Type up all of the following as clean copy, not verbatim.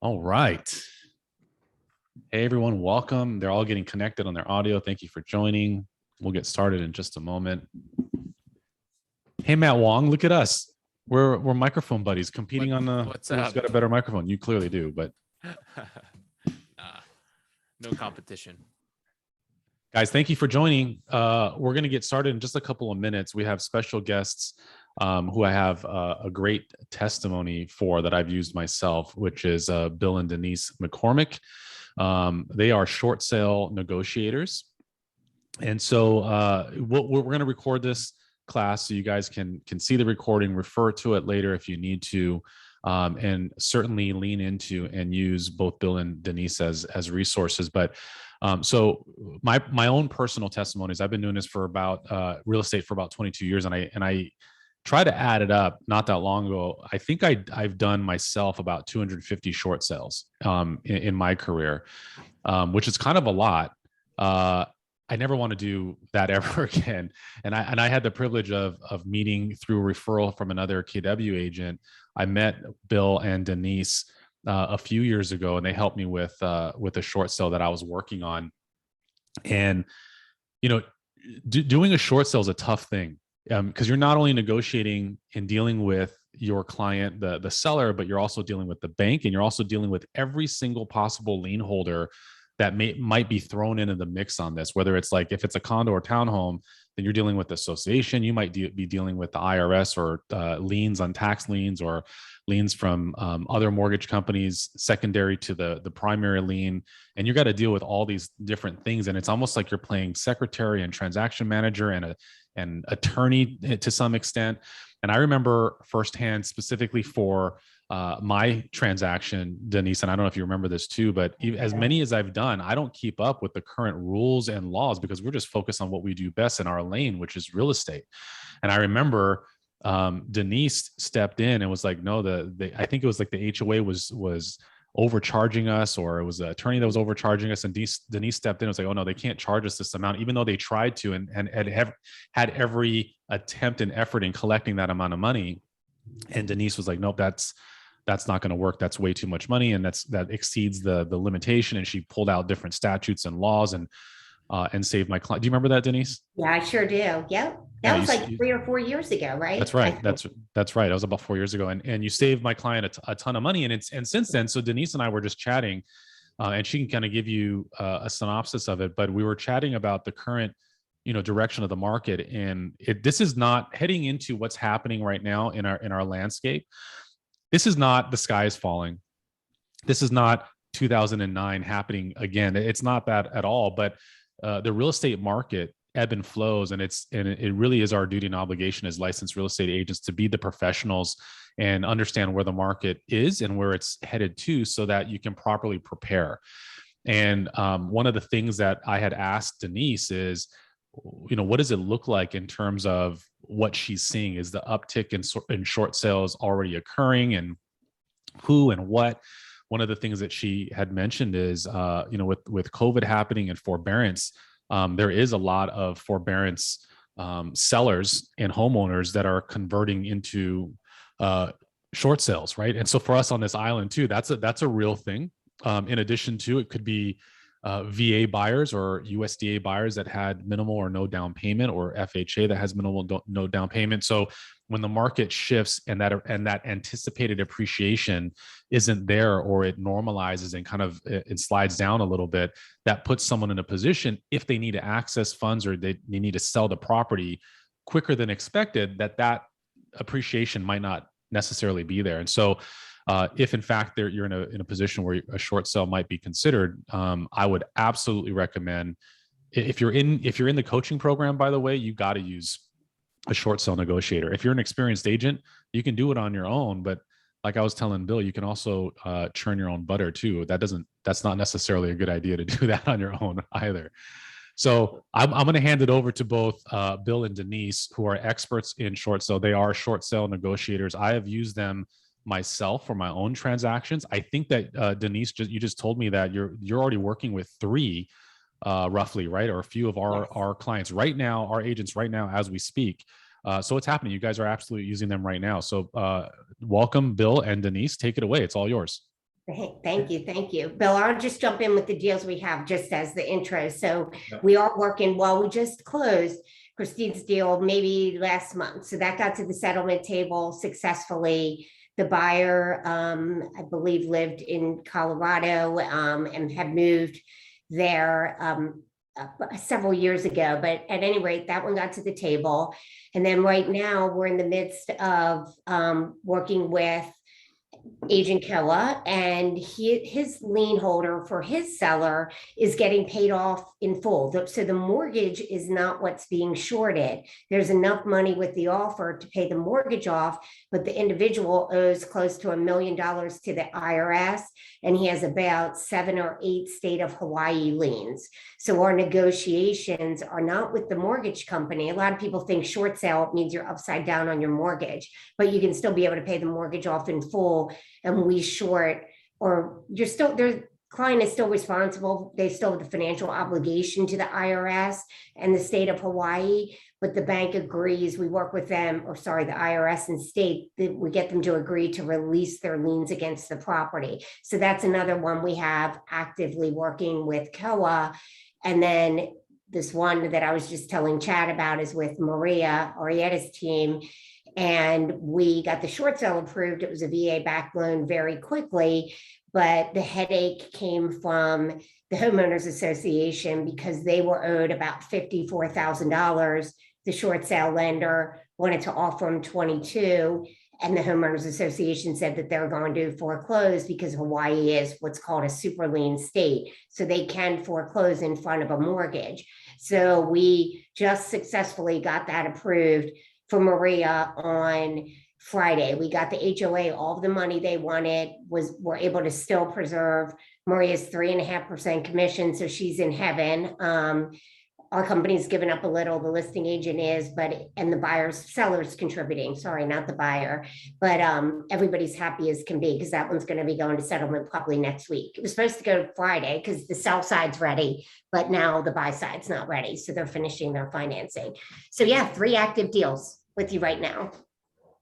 All right. Hey, everyone. Welcome. They're all getting connected on their audio. Thank you for joining. We'll get started in just a moment. Hey, Matt Wong, look at us. We're microphone buddies competing on the What's who's up? got a better microphone. You clearly do, but no competition. Guys, thank you for joining. We're going to get started in just a couple of minutes. We have special guests who I have a great testimony for that I've used myself, which is Bill and Denise McKormick. They are short sale negotiators. And so we're going to record this class so you guys can see the recording, refer to it later if you need to, and certainly lean into and use both Bill and Denise as resources. But so my own personal testimonies, I've been doing this for about real estate for about 22 years, and I try to add it up not that long ago. I think I've done myself about 250 short sales in my career, which is kind of a lot. I never want to do that ever again. And I had the privilege of meeting through a referral from another KW agent. I met Bill and Denise a few years ago, and they helped me with a short sale that I was working on. And doing a short sale is a tough thing because you're not only negotiating and dealing with your client, the seller, but you're also dealing with the bank, and you're also dealing with every single possible lien holder that might be thrown into the mix on this. Whether it's like if it's a condo or townhome, then you're dealing with the association. You might be dealing with the IRS or liens on tax liens or liens from other mortgage companies secondary to the primary lien. And you got to deal with all these different things. And it's almost like you're playing secretary and transaction manager and an attorney to some extent. And I remember firsthand, specifically for my transaction, Denise, and I don't know if you remember this too, but as many as I've done, I don't keep up with the current rules and laws because we're just focused on what we do best in our lane, which is real estate. And I remember Denise stepped in and was like, no, I think it was like the HOA was overcharging us, or it was an attorney that was overcharging us. And Denise stepped in and was like, oh no, they can't charge us this amount, even though they tried to and had every attempt and effort in collecting that amount of money. And Denise was like, nope, that's not going to work. That's way too much money. And that exceeds the limitation. And she pulled out different statutes and laws and saved my client. Do you remember that, Denise? Yeah, I sure do. Yep. That was like 3 or 4 years ago, right? That's right. That's right. That was about 4 years ago. And you saved my client a ton of money. And since then, so Denise and I were just chatting and she can kind of give you a synopsis of it, but we were chatting about the current direction of the market. And this is not heading into what's happening right now in our landscape. This is not the sky is falling. This is not 2009 happening again. It's not that at all. But the real estate market ebb and flows, and it really is our duty and obligation as licensed real estate agents to be the professionals and understand where the market is and where it's headed to, so that you can properly prepare. And one of the things that I had asked Denise is, what does it look like in terms of what she's seeing? Is the uptick in short sales already occurring, and who and what? One of the things that she had mentioned is, with COVID happening and forbearance, there is a lot of forbearance sellers and homeowners that are converting into short sales, right? And so for us on this island too, that's a real thing. In addition to, it could be VA buyers or USDA buyers that had minimal or no down payment, or FHA that has minimal no down payment. So when the market shifts and that anticipated appreciation isn't there, or it normalizes and kind of it slides down a little bit, that puts someone in a position, if they need to access funds or they need to sell the property quicker than expected, that appreciation might not necessarily be there. And so if in fact you're in a position where a short sale might be considered, I would absolutely recommend, if you're in the coaching program, by the way, you got to use a short sale negotiator. If you're an experienced agent, you can do it on your own, but like I was telling Bill, you can also churn your own butter too. That's not necessarily a good idea to do that on your own either. So I'm going to hand it over to both Bill and Denise, who are experts in short sale. They are short sale negotiators. I have used them myself for my own transactions. I think that Denise, you just told me that you're already working with 3 roughly, right? Or a few of our clients right now, our agents right now as we speak. So it's happening. You guys are absolutely using them right now. So welcome, Bill and Denise. Take it away. It's all yours. Thank you. Thank you. Bill, I'll just jump in with the deals we have just as the intro. So Yep. we are working, well, we just closed Christine's deal maybe last month. So that got to the settlement table successfully. The buyer, I believe, lived in Colorado and had moved there several years ago. But at any rate, that one got to the table. And then right now we're in the midst of working with Agent Koa, and his lien holder for his seller is getting paid off in full. So the mortgage is not what's being shorted. There's enough money with the offer to pay the mortgage off, but the individual owes close to $1 million to the IRS, and he has about 7 or 8 state of Hawaii liens. So our negotiations are not with the mortgage company. A lot of people think short sale means you're upside down on your mortgage, but you can still be able to pay the mortgage off in full. And we short, or you're still, their client is still responsible. They still have the financial obligation to the IRS and the state of Hawaii, but the bank agrees. We work with them, or sorry, the IRS and state, that we get them to agree to release their liens against the property. So that's another one we have actively working with Koa. And then this one that I was just telling Chad about is with Maria Arrieta's team. And we got the short sale approved. It was a VA backed loan very quickly, but the headache came from the Homeowners Association because they were owed about $54,000. The short sale lender wanted to offer them 22, and the Homeowners Association said that they're going to foreclose because Hawaii is what's called a super lien state. So they can foreclose in front of a mortgage. So we just successfully got that approved for Maria on Friday. We got the HOA, all of the money they wanted, we're able to still preserve Maria's 3.5% commission. So she's in heaven. Our company's given up a little, the listing agent is, and the seller's contributing, sorry, not the buyer, but everybody's happy as can be because that one's going to be going to settlement probably next week. It was supposed to go Friday because the sell side's ready, but now the buy side's not ready. So they're finishing their financing. So yeah, 3 active deals with you right now.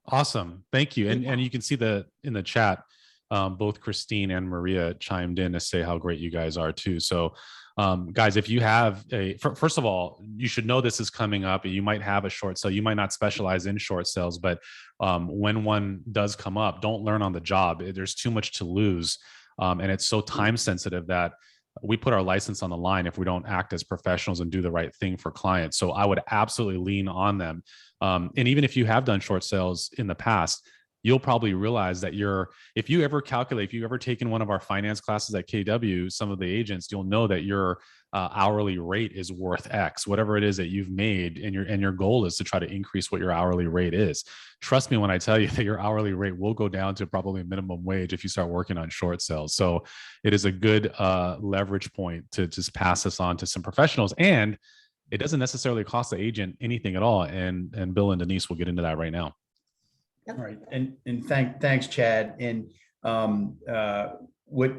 Awesome. Thank you. And you can see in the chat, both Christine and Maria chimed in to say how great you guys are too. So guys, if you have first of all, you should know this is coming up. You might have a short sale. You might not specialize in short sales, but when one does come up, don't learn on the job. There's too much to lose. And it's so time sensitive that we put our license on the line if we don't act as professionals and do the right thing for clients. So I would absolutely lean on them. And even if you have done short sales in the past, you'll probably realize that if you ever taken one of our finance classes at KW, some of the agents, you'll know that your hourly rate is worth X, whatever it is that you've made, and your goal is to try to increase what your hourly rate is. Trust me when I tell you that your hourly rate will go down to probably minimum wage if you start working on short sales. So it is a good leverage point to just pass this on to some professionals, and it doesn't necessarily cost the agent anything at all. And Bill and Denise will get into that right now. All right, and thanks, Chad. And what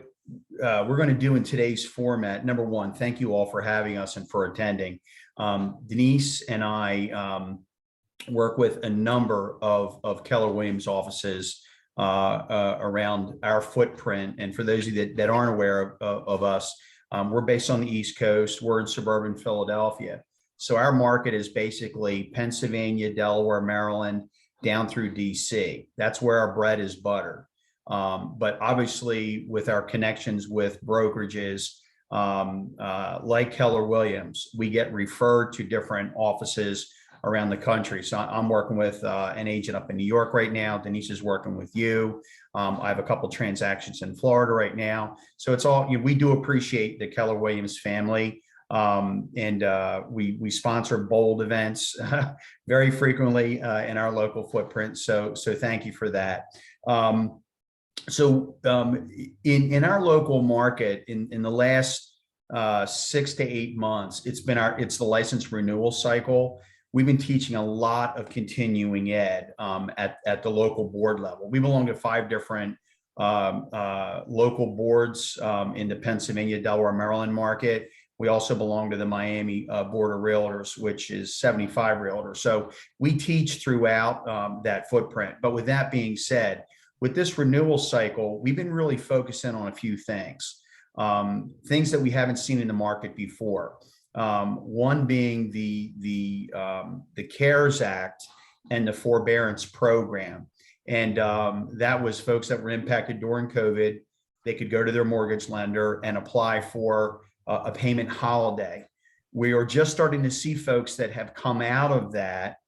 we're going to do in today's format, number one, thank you all for having us and for attending. Denise and I work with a number of Keller Williams offices around our footprint. And for those of you that aren't aware of us, we're based on the East Coast. We're in suburban Philadelphia. So our market is basically Pennsylvania, Delaware, Maryland, down through DC. That's where our bread is buttered. But obviously with our connections with brokerages like Keller Williams, we get referred to different offices around the country. So I'm working with an agent up in New York right now. Denise is working with you. I have a couple transactions in Florida right now. So it's all, we do appreciate the Keller Williams family. And we sponsor bold events very frequently in our local footprint. So thank you for that. In our local market, in the last 6 to 8 months, it's the license renewal cycle. We've been teaching a lot of continuing ed at the local board level. We belong to 5 different local boards in the Pennsylvania, Delaware, Maryland market. We also belong to the Miami Board of Realtors, which is 75 realtors. So we teach throughout that footprint. But with that being said, with this renewal cycle, we've been really focusing on a few things, things that we haven't seen in the market before. One being the CARES Act and the forbearance program. And that was folks that were impacted during COVID. They could go to their mortgage lender and apply for a payment holiday. We are just starting to see folks that have come out of that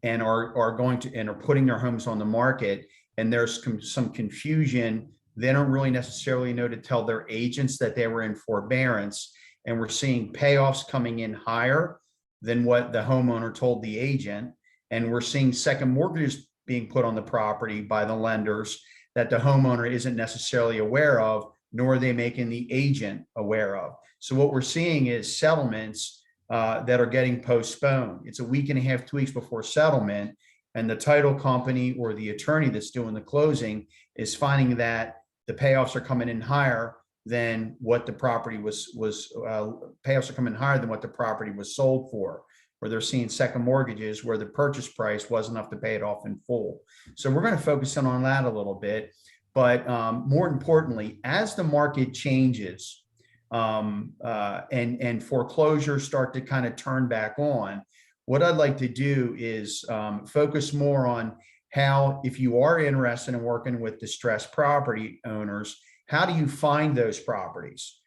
and are going to and are putting their homes on the market. And there's some confusion. They don't really necessarily know to tell their agents that they were in forbearance. And we're seeing payoffs coming in higher than what the homeowner told the agent. And we're seeing second mortgages being put on the property by the lenders that the homeowner isn't necessarily aware of, nor are they making the agent aware of. So what we're seeing is settlements that are getting postponed. It's a week and a half, 2 weeks before settlement, and the title company or the attorney that's doing the closing is finding that the payoffs are coming in higher than what the property payoffs are coming higher than what the property was sold for, where they're seeing second mortgages where the purchase price wasn't enough to pay it off in full. So we're going to focus in on that a little bit. But more importantly, as the market changes and foreclosures start to kind of turn back on, what I'd like to do is focus more on how, if you are interested in working with distressed property owners, how do you find those properties?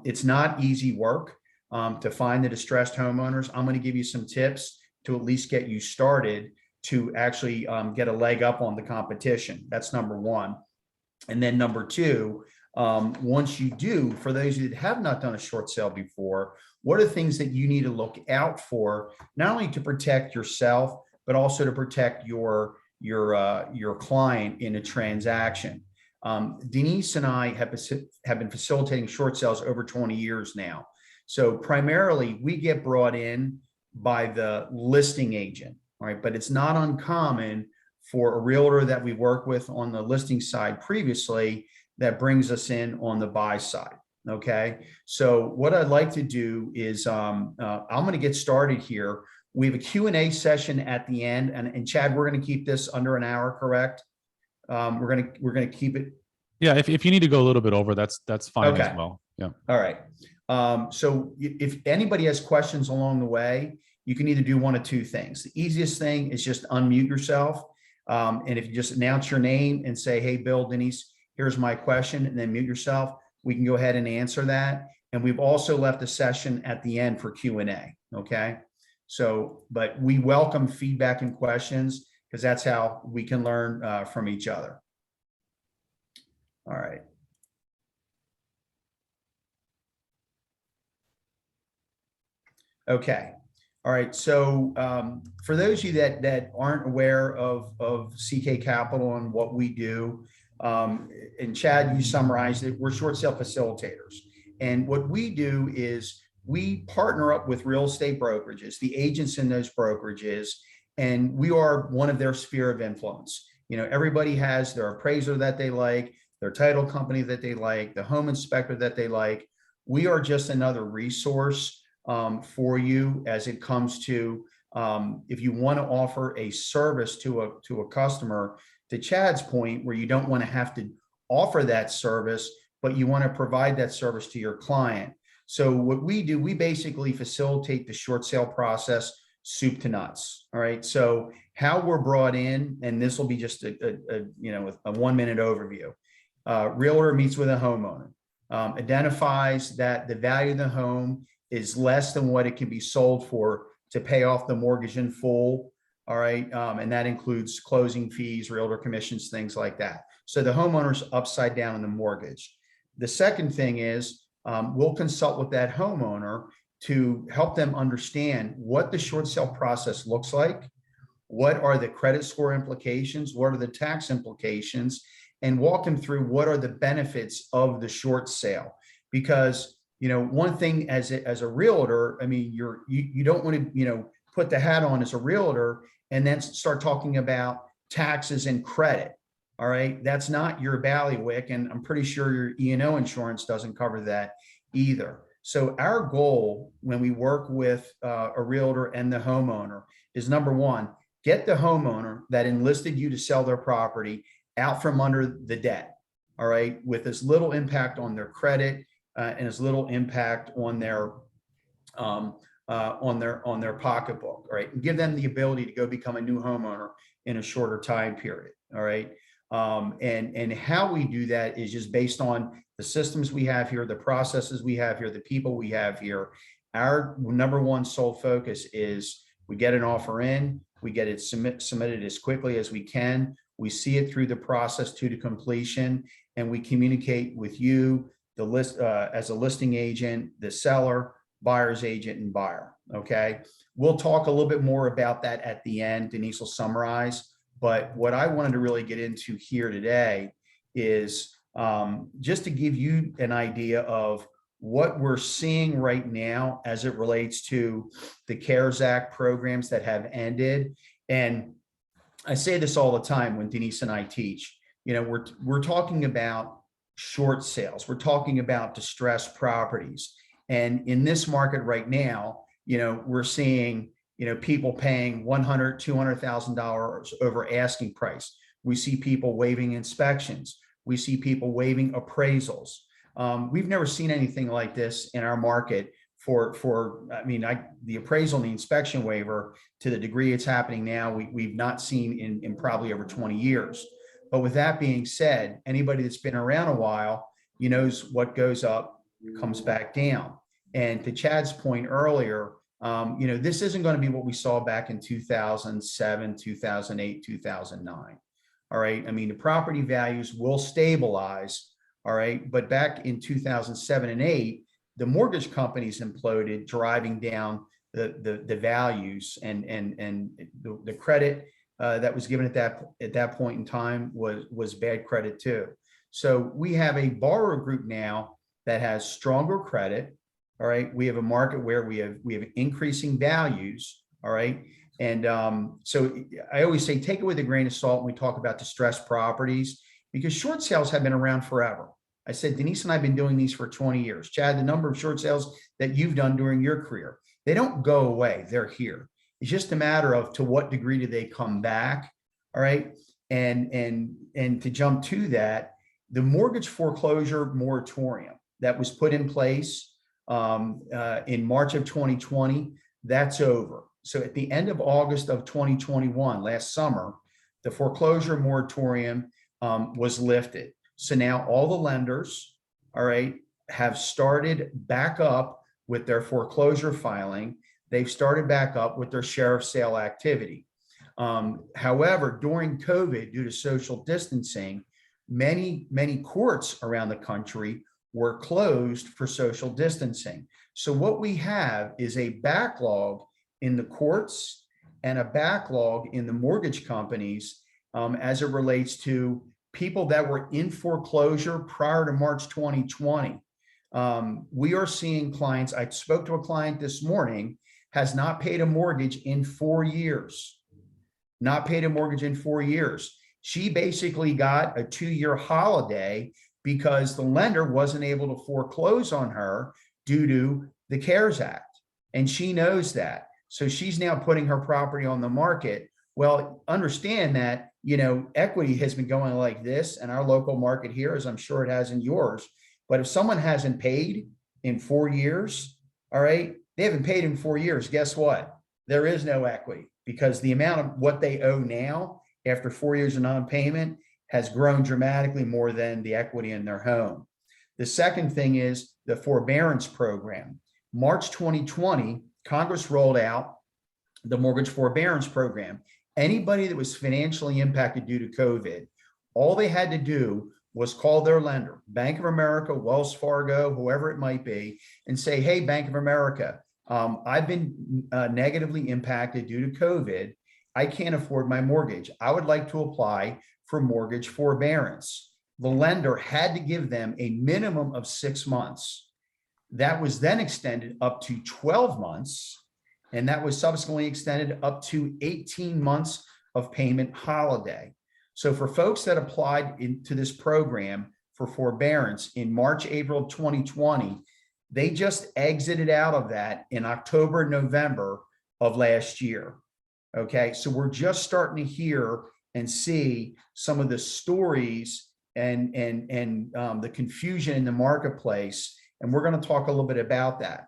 It's not easy work to find the distressed homeowners. I'm going to give you some tips to at least get you started to actually get a leg up on the competition. That's number one. And then number two, once you do, for those of you that have not done a short sale before, what are the things that you need to look out for, not only to protect yourself, but also to protect your client in a transaction? Denise and I have been facilitating short sales over 20 years now. So primarily we get brought in by the listing agent, right? But it's not uncommon for a realtor that we work with on the listing side previously that brings us in on the buy side. Okay. So what I'd like to do is I'm going to get started here. We have a Q&A session at the end, and Chad, we're going to keep this under an hour, correct? We're going to keep it. Yeah. If you need to go a little bit over, that's fine Okay. as well. Yeah. All right. So if anybody has questions along the way, you can either do one of two things. The easiest thing is just unmute yourself. And if you just announce your name and say, hey, Bill, Denise, here's my question, and then mute yourself, we can go ahead and answer that. And we've also left a session at the end for Q&A. Okay. So, but we welcome feedback and questions because that's how we can learn from each other. All right. Okay. All right. So for those of you that aren't aware of CK Capital and what we do, and Chad, you summarized it, we're short sale facilitators. And what we do is we partner up with real estate brokerages, the agents in those brokerages, and we are one of their sphere of influence. You know, everybody has their appraiser that they like, their title company that they like, the home inspector that they like. We are just another resource for you as it comes to if you want to offer a service to a customer, to Chad's point, where you don't want to have to offer that service, but you want to provide that service to your client. So what we do, we basically facilitate the short sale process, soup to nuts. All right. So how we're brought in, and this will be just a 1-minute overview. Realtor meets with a homeowner, identifies that the value of the home is less than what it can be sold for to pay off the mortgage in full. All right. And that includes closing fees, realtor commissions, things like that. So the homeowner's upside down in the mortgage. The second thing is we'll consult with that homeowner to help them understand what the short sale process looks like. What are the credit score implications? What are the tax implications? And walk them through what are the benefits of the short sale. Because, you know, one thing as a realtor, I mean, you don't want to, you know, put the hat on as a realtor and then start talking about taxes and credit. All right. That's not your bailiwick. And I'm pretty sure your E&O insurance doesn't cover that either. So our goal when we work with a realtor and the homeowner is, number one, get the homeowner that enlisted you to sell their property out from under the debt, all right, with as little impact on their credit and as little impact on their pocketbook, right? And give them the ability to go become a new homeowner in a shorter time period, all right? And how we do that is just based on the systems we have here, the processes we have here, the people we have here. Our number one sole focus is we get an offer in, we get it submitted as quickly as we can. We see it through the process to completion, and we communicate with you, the list as a listing agent, the seller, buyer's agent, and buyer. Okay. We'll talk a little bit more about that at the end. Denise will summarize. But what I wanted to really get into here today is just to give you an idea of what we're seeing right now as it relates to the CARES Act programs that have ended. And I say this all the time when Denise and I teach, you know, we're talking about short sales. We're talking about distressed properties. And in this market right now, you know, we're seeing, you know, people paying $100,000, $200,000 over asking price. We see people waiving inspections. We see people waiving appraisals. We've never seen anything like this in our market the appraisal and the inspection waiver to the degree it's happening now, we've not seen in probably over 20 years. But with that being said, anybody that's been around a while, you knows what goes up comes back down. And to Chad's point earlier, you know, this isn't going to be what we saw back in 2007, 2008, 2009. All right. I mean, the property values will stabilize. All right. But back in 2007 and 8, the mortgage companies imploded, driving down the values, and the credit that was given at that point in time was bad credit too. So we have a borrower group now that has stronger credit. All right. We have a market where we have increasing values. All right. And so I always say, take it with a grain of salt when we talk about distressed properties, because short sales have been around forever. I said, Denise and I have been doing these for 20 years. Chad, the number of short sales that you've done during your career, they don't go away. They're here. It's just a matter of to what degree do they come back. All right. And to jump to that, the mortgage foreclosure moratorium that was put in place in March of 2020, that's over. So at the end of August of 2021, last summer, the foreclosure moratorium was lifted. So now all the lenders, all right, have started back up with their foreclosure filing. They've started back up with their sheriff sale activity. However, during COVID, due to social distancing, many courts around the country were closed for social distancing. So what we have is a backlog in the courts and a backlog in the mortgage companies as it relates to people that were in foreclosure prior to March 2020. We are seeing clients. I spoke to a client this morning, has not paid a mortgage in 4 years. Not paid a mortgage in 4 years. She basically got a 2-year holiday because the lender wasn't able to foreclose on her due to the CARES Act. And she knows that. So she's now putting her property on the market. Well, understand that, you know, equity has been going like this in our local market here, as I'm sure it has in yours. But if someone hasn't paid in 4 years, all right, they haven't paid in 4 years. Guess what? There is no equity, because the amount of what they owe now after 4 years of non-payment has grown dramatically more than the equity in their home. The second thing is the forbearance program. March 2020, Congress rolled out the mortgage forbearance program. Anybody that was financially impacted due to COVID, all they had to do was call their lender, Bank of America, Wells Fargo, whoever it might be, and say, hey, Bank of America, I've been negatively impacted due to COVID. I can't afford my mortgage. I would like to apply for mortgage forbearance. The lender had to give them a minimum of 6 months. That was then extended up to 12 months. And that was subsequently extended up to 18 months of payment holiday. So for folks that applied into this program for forbearance in March, April of 2020, they just exited out of that in October, November of last year. Okay, so we're just starting to hear and see some of the stories and the confusion in the marketplace. And we're going to talk a little bit about that.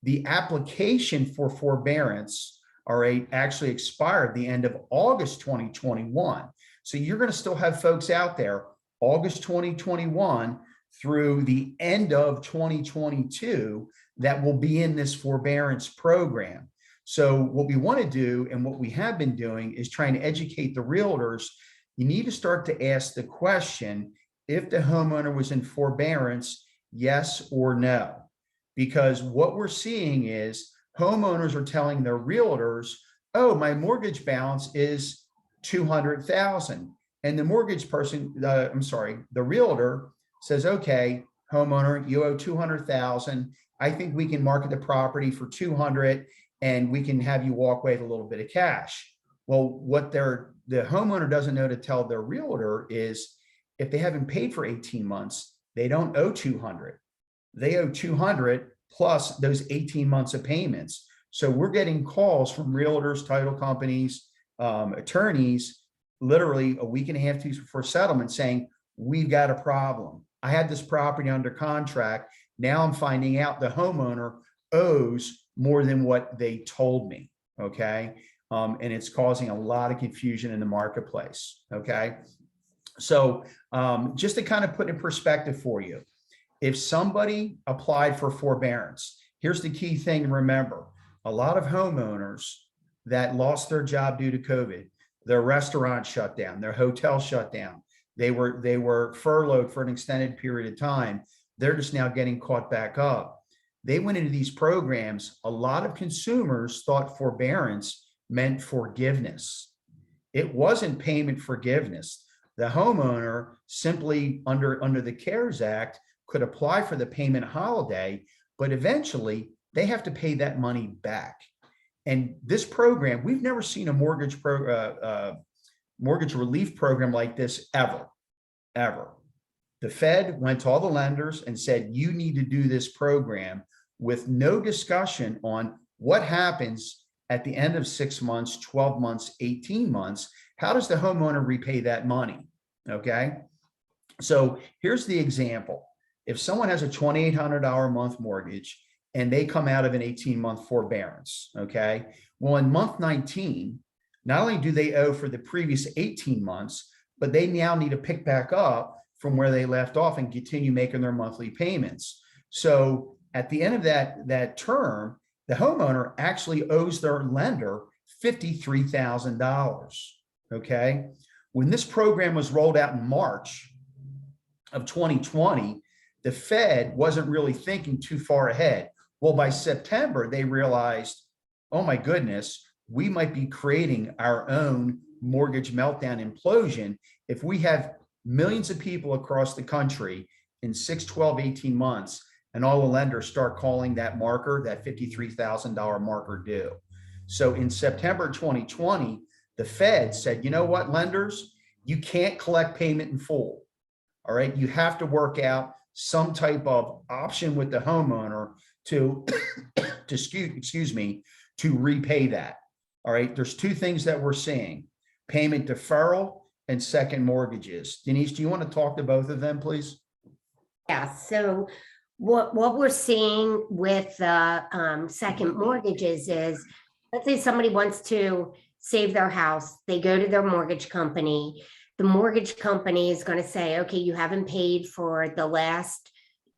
The application for forbearance, all right, actually expired the end of August 2021. So you're going to still have folks out there, August 2021 through the end of 2022, that will be in this forbearance program. So what we want to do, and what we have been doing, is trying to educate the realtors. You need to start to ask the question, if the homeowner was in forbearance, yes or no? Because what we're seeing is homeowners are telling their realtors, oh, my mortgage balance is $200,000. And the mortgage person, the realtor says, okay, homeowner, you owe $200,000. I think we can market the property for $200,000 and we can have you walk away with a little bit of cash. Well, what the homeowner doesn't know to tell their realtor is, if they haven't paid for 18 months, they don't owe $200,000. They owe $200,000 plus those 18 months of payments. So we're getting calls from realtors, title companies, attorneys, literally a week and a half before settlement, saying, we've got a problem. I had this property under contract. Now I'm finding out the homeowner owes more than what they told me. Okay. And it's causing a lot of confusion in the marketplace. Okay. So just to kind of put in perspective for you, if somebody applied for forbearance, here's the key thing to remember. A lot of homeowners that lost their job due to COVID, their restaurant shut down, their hotel shut down, they were furloughed for an extended period of time. They're just now getting caught back up. They went into these programs. A lot of consumers thought forbearance meant forgiveness. It wasn't payment forgiveness. The homeowner simply under the CARES Act could apply for the payment holiday, but eventually they have to pay that money back. And this program, we've never seen a mortgage relief program like this ever. The Fed went to all the lenders and said, you need to do this program, with no discussion on what happens at the end of 6 months, 12 months, 18 months. How does the homeowner repay that money? Okay. So here's the example. If someone has a $2,800 a month mortgage and they come out of an 18-month forbearance, okay, well, in month 19, not only do they owe for the previous 18 months, but they now need to pick back up from where they left off and continue making their monthly payments. So at the end of that term, the homeowner actually owes their lender $53,000. Okay. When this program was rolled out in March of 2020, the Fed wasn't really thinking too far ahead. Well, by September, they realized, oh my goodness, we might be creating our own mortgage meltdown implosion if we have millions of people across the country in 6, 12, 18 months, and all the lenders start calling that marker, that $53,000 marker due. So in September 2020, the Fed said, you know what, lenders, you can't collect payment in full. All right. You have to work out some type of option with the homeowner to, to repay that. All right. There's two things that we're seeing: payment deferral and second mortgages. Denise, do you want to talk to both of them, please? Yeah, so what we're seeing with second mortgages is, let's say somebody wants to save their house, they go to their mortgage company. The mortgage company is going to say, okay, you haven't paid for the last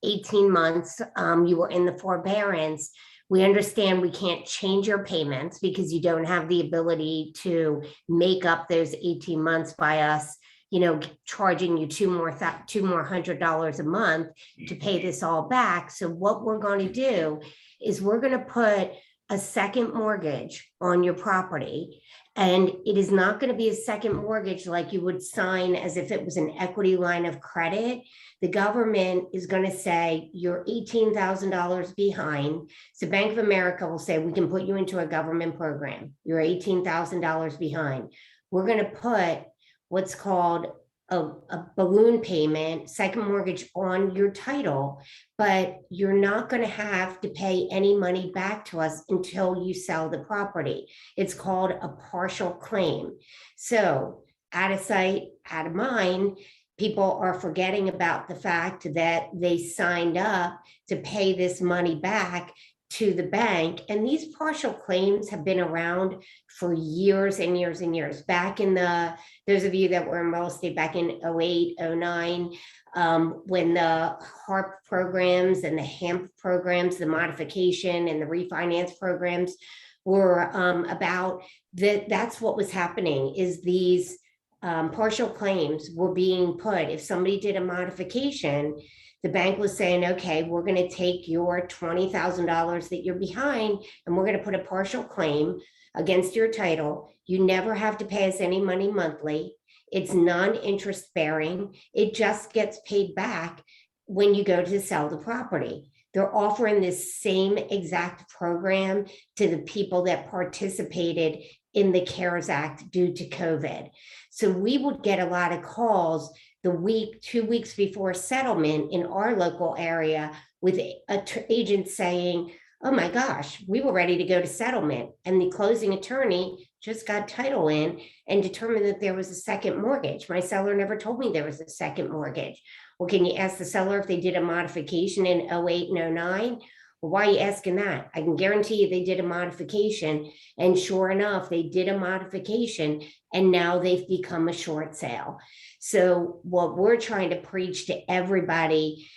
18 months. You were in the forbearance. We understand we can't change your payments because you don't have the ability to make up those 18 months by us, charging you two more $100 a month to pay this all back. So what we're going to do is we're going to put a second mortgage on your property. And it is not going to be a second mortgage like you would sign as if it was an equity line of credit. The government is going to say you're $18,000 behind. So Bank of America will say, we can put you into a government program. You're $18,000 behind. We're going to put what's called a balloon payment, second mortgage on your title, but you're not going to have to pay any money back to us until you sell the property. It's called a partial claim. So out of sight, out of mind. People are forgetting about the fact that they signed up to pay this money back to the bank. And these partial claims have been around for years and years and years. Back in those of you that were in real estate back in 08, 09, when the HARP programs and the HAMP programs, the modification and the refinance programs were about, that's what was happening, is these partial claims were being put. If somebody did a modification, the bank was saying, okay, we're going to take your $20,000 that you're behind, and we're going to put a partial claim against your title. You never have to pay us any money monthly. It's non-interest bearing. It just gets paid back when you go to sell the property. They're offering this same exact program to the people that participated in the CARES Act due to COVID. So we would get a lot of calls the week, 2 weeks before settlement in our local area with agents saying, oh my gosh, we were ready to go to settlement. And the closing attorney just got title in and determined that there was a second mortgage. My seller never told me there was a second mortgage. Well, can you ask the seller if they did a modification in 08 and 09? Well, why are you asking that? I can guarantee you they did a modification. And sure enough, they did a modification and now they've become a short sale. So what we're trying to preach to everybody,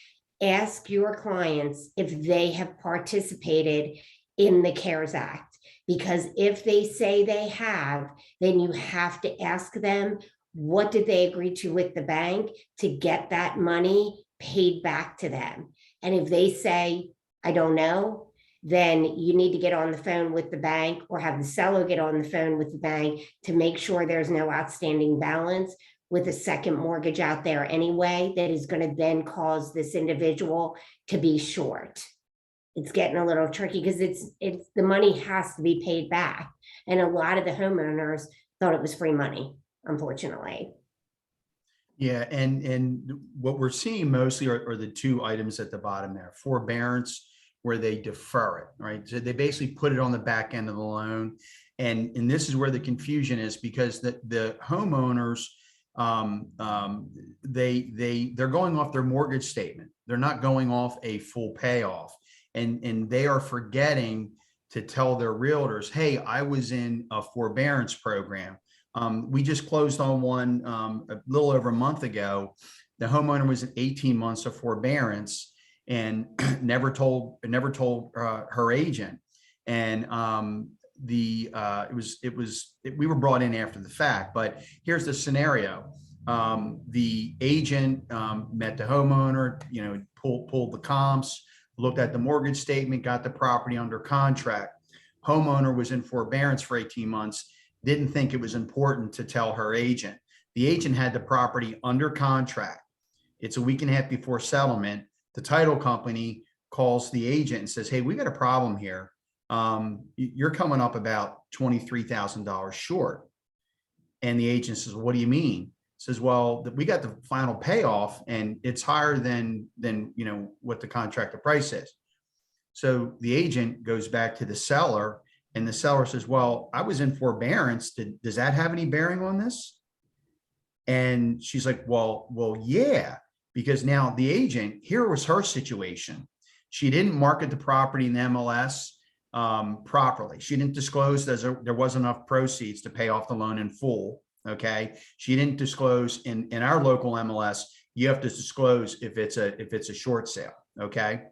ask your clients if they have participated in the CARES Act, because if they say they have, then you have to ask them, what did they agree to with the bank to get that money paid back to them? And if they say, I don't know, then you need to get on the phone with the bank or have the seller get on the phone with the bank to make sure there's no outstanding balance with a second mortgage out there anyway, that is going to then cause this individual to be short. It's getting a little tricky because it's the money has to be paid back. And a lot of the homeowners thought it was free money, unfortunately. Yeah, and what we're seeing mostly are the two items at the bottom there: forbearance, where they defer it, right? So they basically put it on the back end of the loan, and this is where the confusion is, because the homeowners, they're going off their mortgage statement. They're not going off a full payoff, and they are forgetting to tell their realtors, hey, I was in a forbearance program. We just closed on one a little over a month ago. The homeowner was in 18 months of forbearance and never told her agent. And we were brought in after the fact, but here's the scenario. The agent met the homeowner, pulled the comps, looked at the mortgage statement, got the property under contract. Homeowner was in forbearance for 18 months. Didn't think it was important to tell her agent. The agent had the property under contract. It's a week and a half before settlement. The title company calls the agent and says, hey, we got a problem here. You're coming up about $23,000 short. And the agent says, what do you mean? Says, well, we got the final payoff and it's higher than what the contractor price is. So the agent goes back to the seller, and the seller says, well, I was in forbearance. Does that have any bearing on this? And she's like, well, yeah, because now the agent, here was her situation. She didn't market the property in the MLS properly. She didn't disclose there wasn't enough proceeds to pay off the loan in full. Okay. She didn't disclose in our local MLS. You have to disclose if it's a short sale. Okay.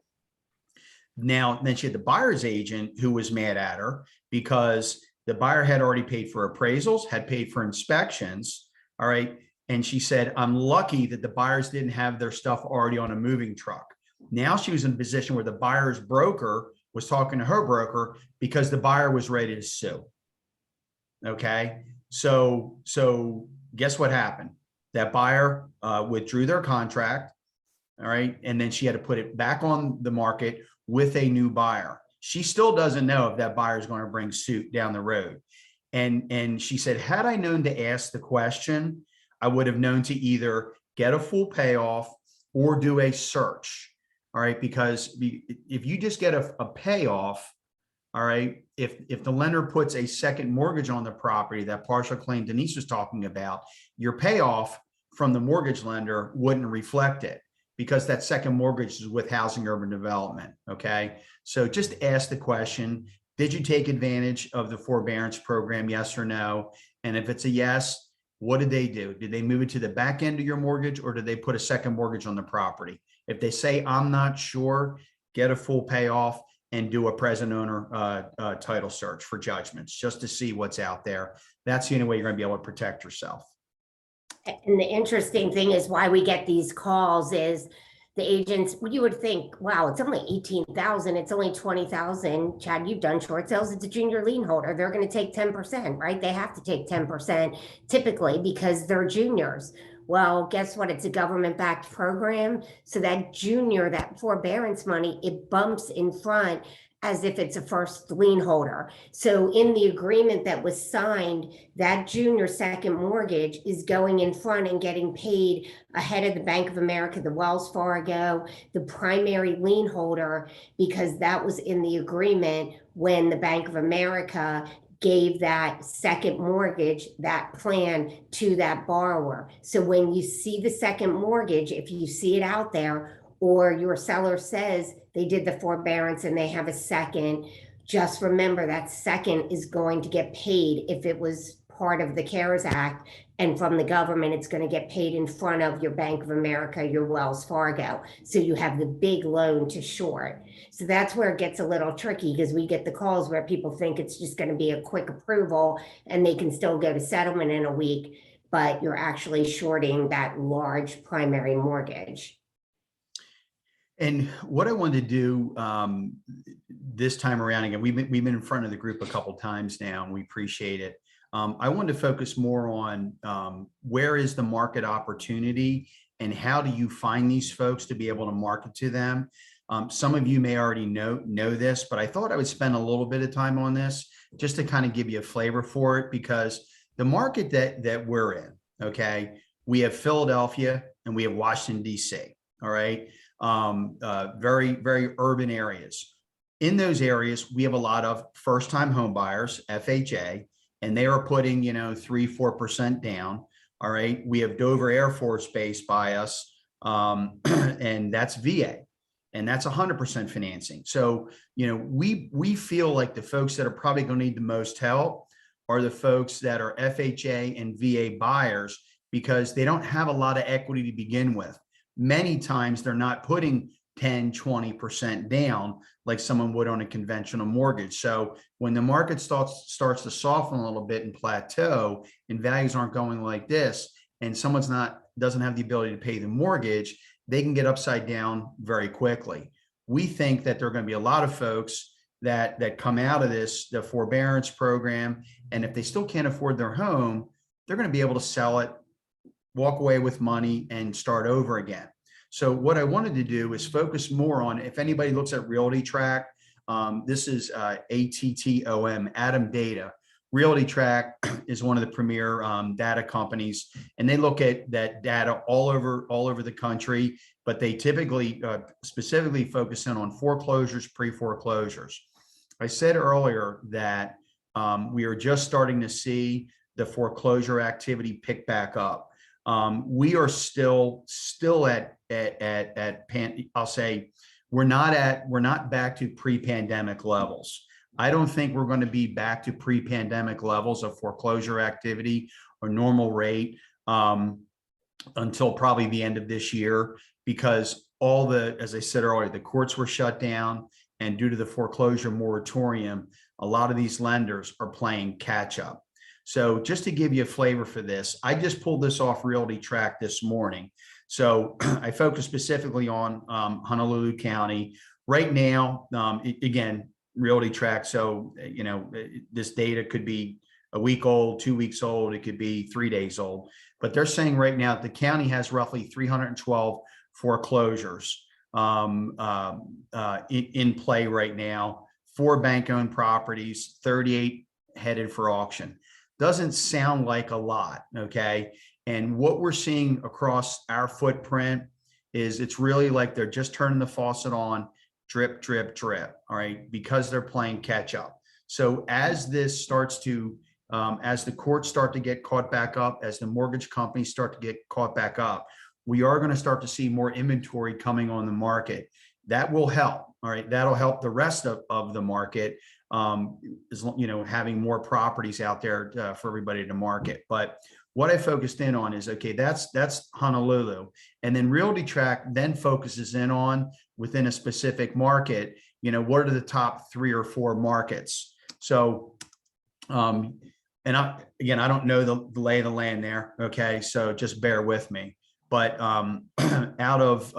Now, then she had the buyer's agent who was mad at her because the buyer had already paid for appraisals, had paid for inspections. All right. And she said, I'm lucky that the buyers didn't have their stuff already on a moving truck. Now she was in a position where the buyer's broker was talking to her broker because the buyer was ready to sue. Okay. So guess what happened? That buyer withdrew their contract. All right. And then she had to put it back on the market with a new buyer. She still doesn't know if that buyer is going to bring suit down the road. And she said, had I known to ask the question, I would have known to either get a full payoff or do a search. All right. Because if you just get a payoff, all right, if the lender puts a second mortgage on the property, that partial claim Denise was talking about, your payoff from the mortgage lender wouldn't reflect it because that second mortgage is with Housing Urban Development. Okay. So just ask the question, did you take advantage of the forbearance program? Yes or no? And if it's a yes, what did they do? Did they move it to the back end of your mortgage, or did they put a second mortgage on the property? If they say, I'm not sure, get a full payoff and do a present owner title search for judgments just to see what's out there. That's the only way you're going to be able to protect yourself. And the interesting thing is why we get these calls is the agents, you would think, wow, it's only 18,000, it's only 20,000. Chad, you've done short sales, it's a junior lien holder. They're going to take 10%, right? They have to take 10% typically because they're juniors. Well, guess what? It's a government-backed program. So that junior, that forbearance money, it bumps in front as if it's a first lien holder. So in the agreement that was signed, that junior second mortgage is going in front and getting paid ahead of the Bank of America, the Wells Fargo, the primary lien holder, because that was in the agreement when the Bank of America gave that second mortgage, that plan to that borrower. So when you see the second mortgage, if you see it out there, or your seller says they did the forbearance and they have a second, just remember that second is going to get paid if it was part of the CARES Act, and from the government, it's going to get paid in front of your Bank of America, your Wells Fargo. So you have the big loan to short. So that's where it gets a little tricky, because we get the calls where people think it's just going to be a quick approval and they can still go to settlement in a week, but you're actually shorting that large primary mortgage. And what I wanted to do this time around, again, we've been in front of the group a couple of times now, and we appreciate it. I wanted to focus more on where is the market opportunity and how do you find these folks to be able to market to them. Some of you may already know this, but I thought I would spend a little bit of time on this just to kind of give you a flavor for it, because the market that we're in, okay, we have Philadelphia and we have Washington, D.C., all right, very, very urban areas. In those areas, we have a lot of first-time home buyers, FHA, and they are putting, 3-4% down. All right. We have Dover Air Force Base by us, and that's VA, and that's 100% financing. So, we feel like the folks that are probably going to need the most help are the folks that are FHA and VA buyers, because they don't have a lot of equity to begin with. Many times they're not putting 10-20% down like someone would on a conventional mortgage. So when the market starts to soften a little bit and plateau, and values aren't going like this, and someone's doesn't have the ability to pay the mortgage, they can get upside down very quickly. We think that there are going to be a lot of folks that come out of the forbearance program, and if they still can't afford their home, they're going to be able to sell it, walk away with money, and start over again. So what I wanted to do is focus more on, if anybody looks at Realty Track, this is ATTOM, Atom Data. Realty Track is one of the premier data companies, and they look at that data all over the country, but they typically specifically focus in on foreclosures, pre-foreclosures. I said earlier that we are just starting to see the foreclosure activity pick back up. We are still at I'll say we're not back to pre-pandemic levels. I don't think we're going to be back to pre-pandemic levels of foreclosure activity or normal rate until probably the end of this year, because as I said earlier, the courts were shut down, and due to the foreclosure moratorium, a lot of these lenders are playing catch up. So just to give you a flavor for this, I just pulled this off Realty Track this morning. So I focus specifically on Honolulu County. Right now, again, Realty Track. So, this data could be a week old, 2 weeks old. It could be 3 days old. But they're saying right now the county has roughly 312 foreclosures in play right now, 4 bank-owned properties, 38 headed for auction. Doesn't sound like a lot, okay? And what we're seeing across our footprint is it's really like they're just turning the faucet on, drip, drip, drip. All right, because they're playing catch up. So as this starts to, as the courts start to get caught back up, as the mortgage companies start to get caught back up, we are going to start to see more inventory coming on the market. That will help. All right, that'll help the rest of the market, having more properties out there for everybody to market. But what I focused in on is, okay, that's Honolulu. And then Realty Track then focuses in on, within a specific market, what are the top 3 or 4 markets. So, and I don't know the lay of the land there. Okay, so just bear with me. But out of,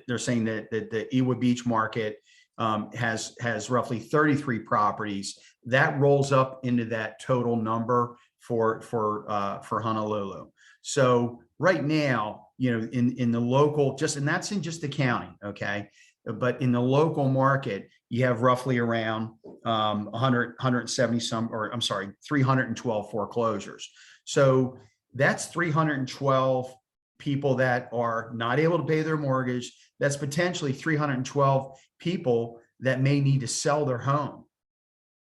they're saying that the Ewa Beach market has roughly 33 properties. That rolls up into that total number for Honolulu. So right now, in the local, and that's in just the county, okay? But in the local market, you have roughly around 170 some, or I'm sorry, 312 foreclosures. So that's 312 people that are not able to pay their mortgage. That's potentially 312 people that may need to sell their home.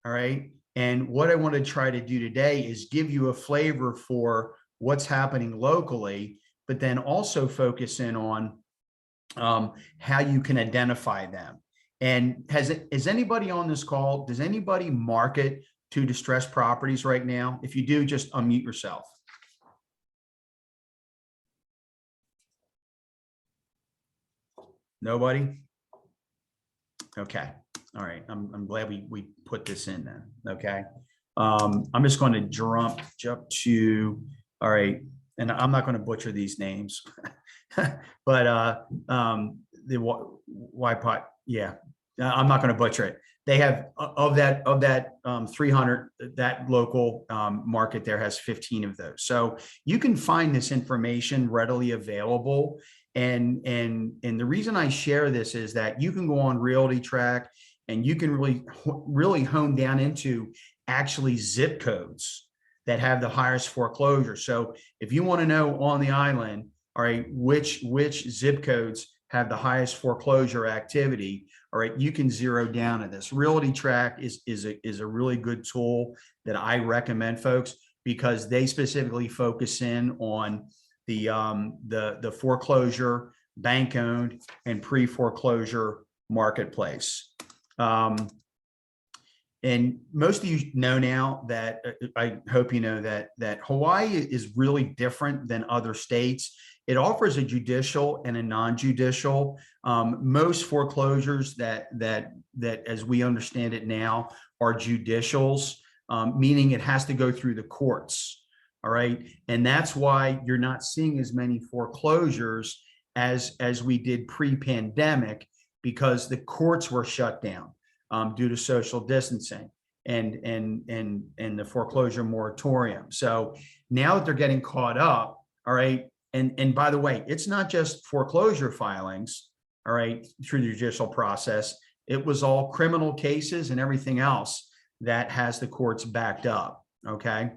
All right. And what I want to try to do today is give you a flavor for what's happening locally, but then also focus in on how you can identify them. And is anybody on this call, does anybody market to distressed properties right now? If you do, just unmute yourself. Nobody? Okay. All right. I'm glad we put this in then. Okay. I'm just going to jump to, all right. And I'm not going to butcher these names, but the YPOT, yeah, I'm not going to butcher it. They have of that 300, that local market there has 15 of those. So you can find this information readily available. And the reason I share this is that you can go on Realty Track and you can really hone down into actually zip codes that have the highest foreclosure. So if you want to know on the island, all right, which zip codes have the highest foreclosure activity, all right, you can zero down to this. Realty Track is a really good tool that I recommend, folks, because they specifically focus in on the foreclosure, bank owned, and pre-foreclosure marketplace. And most of you know now that, I hope you know that Hawaii is really different than other states. It offers a judicial and a non-judicial. Most foreclosures that as we understand it now are judicials, meaning it has to go through the courts. All right. And that's why you're not seeing as many foreclosures as we did pre-pandemic, because the courts were shut down due to social distancing and the foreclosure moratorium. So now that they're getting caught up, all right. And by the way, it's not just foreclosure filings, all right, through the judicial process. It was all criminal cases and everything else that has the courts backed up. Okay.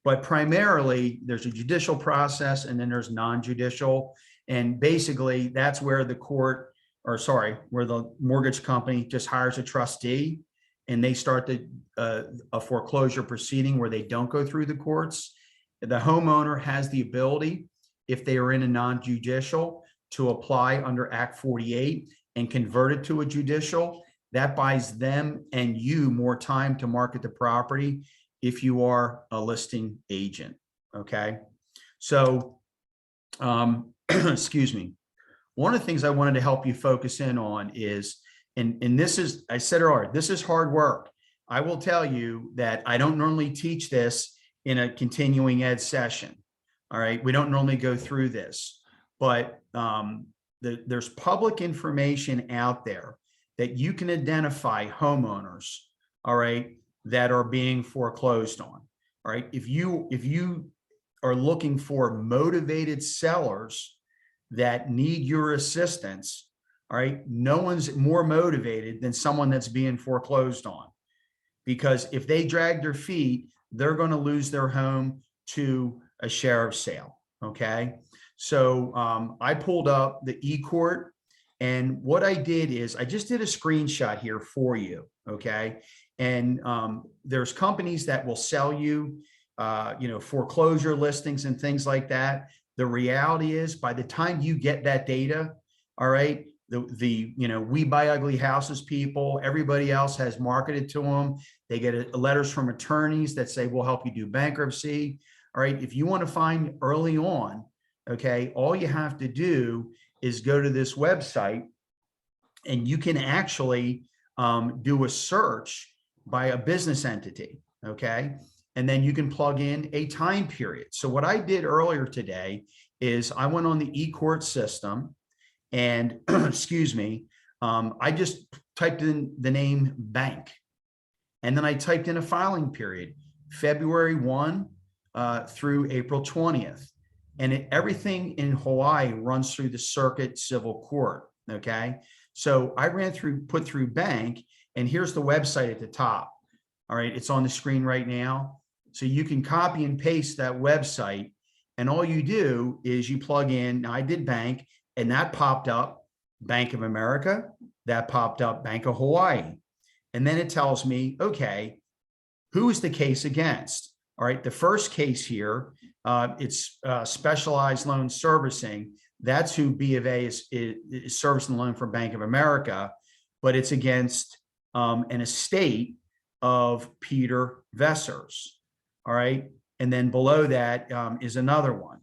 But primarily there's a judicial process and then there's non-judicial. And basically that's where the court, where the mortgage company just hires a trustee and they start a foreclosure proceeding where they don't go through the courts. The homeowner has the ability, if they are in a non-judicial, to apply under Act 48 and convert it to a judicial. That buys them and you more time to market the property if you are a listing agent. Okay. So, excuse me. One of the things I wanted to help you focus in on is, and this is, I said earlier, this is hard work. I will tell you that I don't normally teach this in a continuing ed session. All right. We don't normally go through this, but there's public information out there that you can identify homeowners, all right, that are being foreclosed on. All right. If you are looking for motivated sellers that need your assistance, all right, no one's more motivated than someone that's being foreclosed on, because if they drag their feet, they're going to lose their home to a sheriff's sale. Okay. So I pulled up the e-court And what I did is I just did a screenshot here for you. Okay. And there's companies that will sell you, foreclosure listings and things like that. The reality is by the time you get that data, all right, the We Buy Ugly Houses people, everybody else has marketed to them. They get letters from attorneys that say, we'll help you do bankruptcy. All right. If you want to find early on, okay, all you have to do is go to this website and you can actually do a search by a business entity. Okay. And then you can plug in a time period. So what I did earlier today is I went on the eCourt system and excuse me, I just typed in the name bank. And then I typed in a filing period, February 1 through April 20th. And everything in Hawaii runs through the circuit civil court. Okay. So I put through bank, and here's the website at the top. All right. It's on the screen right now. So you can copy and paste that website. And all you do is you plug in, I did bank, and that popped up Bank of America, that popped up Bank of Hawaii. And then it tells me, okay, who is the case against? All right, the first case here, it's specialized loan servicing. That's who B of A is servicing the loan for Bank of America, but it's against an estate of Peter Vessers. All right, and then below that is another one.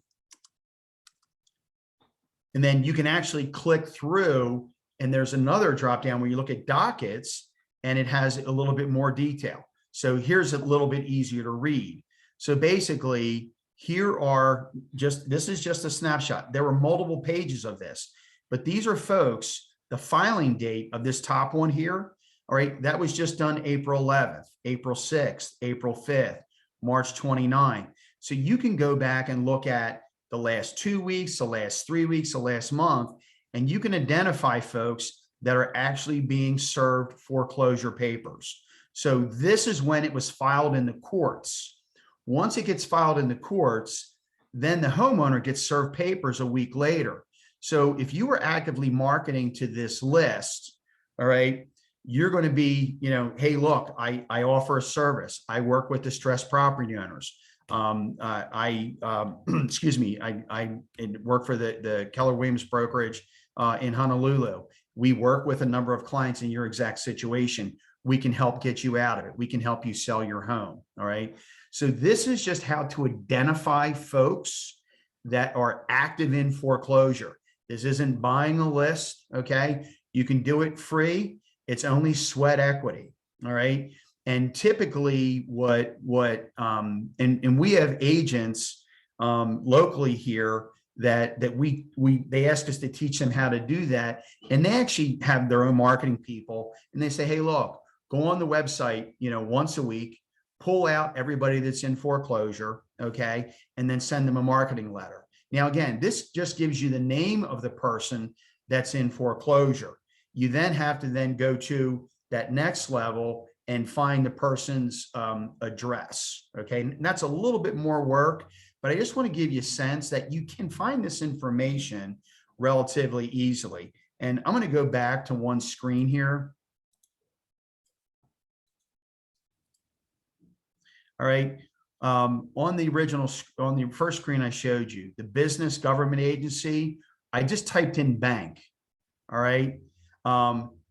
And then you can actually click through, and there's another drop down where you look at dockets, and it has a little bit more detail. So here's a little bit easier to read. So basically, this is just a snapshot. There were multiple pages of this, but these are folks, the filing date of this top one here, all right, that was just done April 11th, April 6th, April 5th, March 29th. So you can go back and look at the last 2 weeks, the last 3 weeks, the last month, and you can identify folks that are actually being served foreclosure papers. So this is when it was filed in the courts. Once it gets filed in the courts, then the homeowner gets served papers a week later. So if you were actively marketing to this list, all right, you're going to be, hey, look, I offer a service. I work with distressed property owners. I work for the Keller Williams brokerage in Honolulu. We work with a number of clients in your exact situation. We can help get you out of it. We can help you sell your home. All right. So this is just how to identify folks that are active in foreclosure. This isn't buying a list. Okay. You can do it free. It's only sweat equity. All right. And typically and we have agents locally here that they ask us to teach them how to do that. And they actually have their own marketing people, and they say, hey, look, go on the website, once a week, pull out everybody that's in foreclosure. Okay. And then send them a marketing letter. Now, again, this just gives you the name of the person that's in foreclosure. You then have to then go to that next level and find the person's address. Okay. And that's a little bit more work, but I just want to give you a sense that you can find this information relatively easily. And I'm going to go back to one screen here. All right. On the first screen I showed you, the business government agency, I just typed in bank. All right.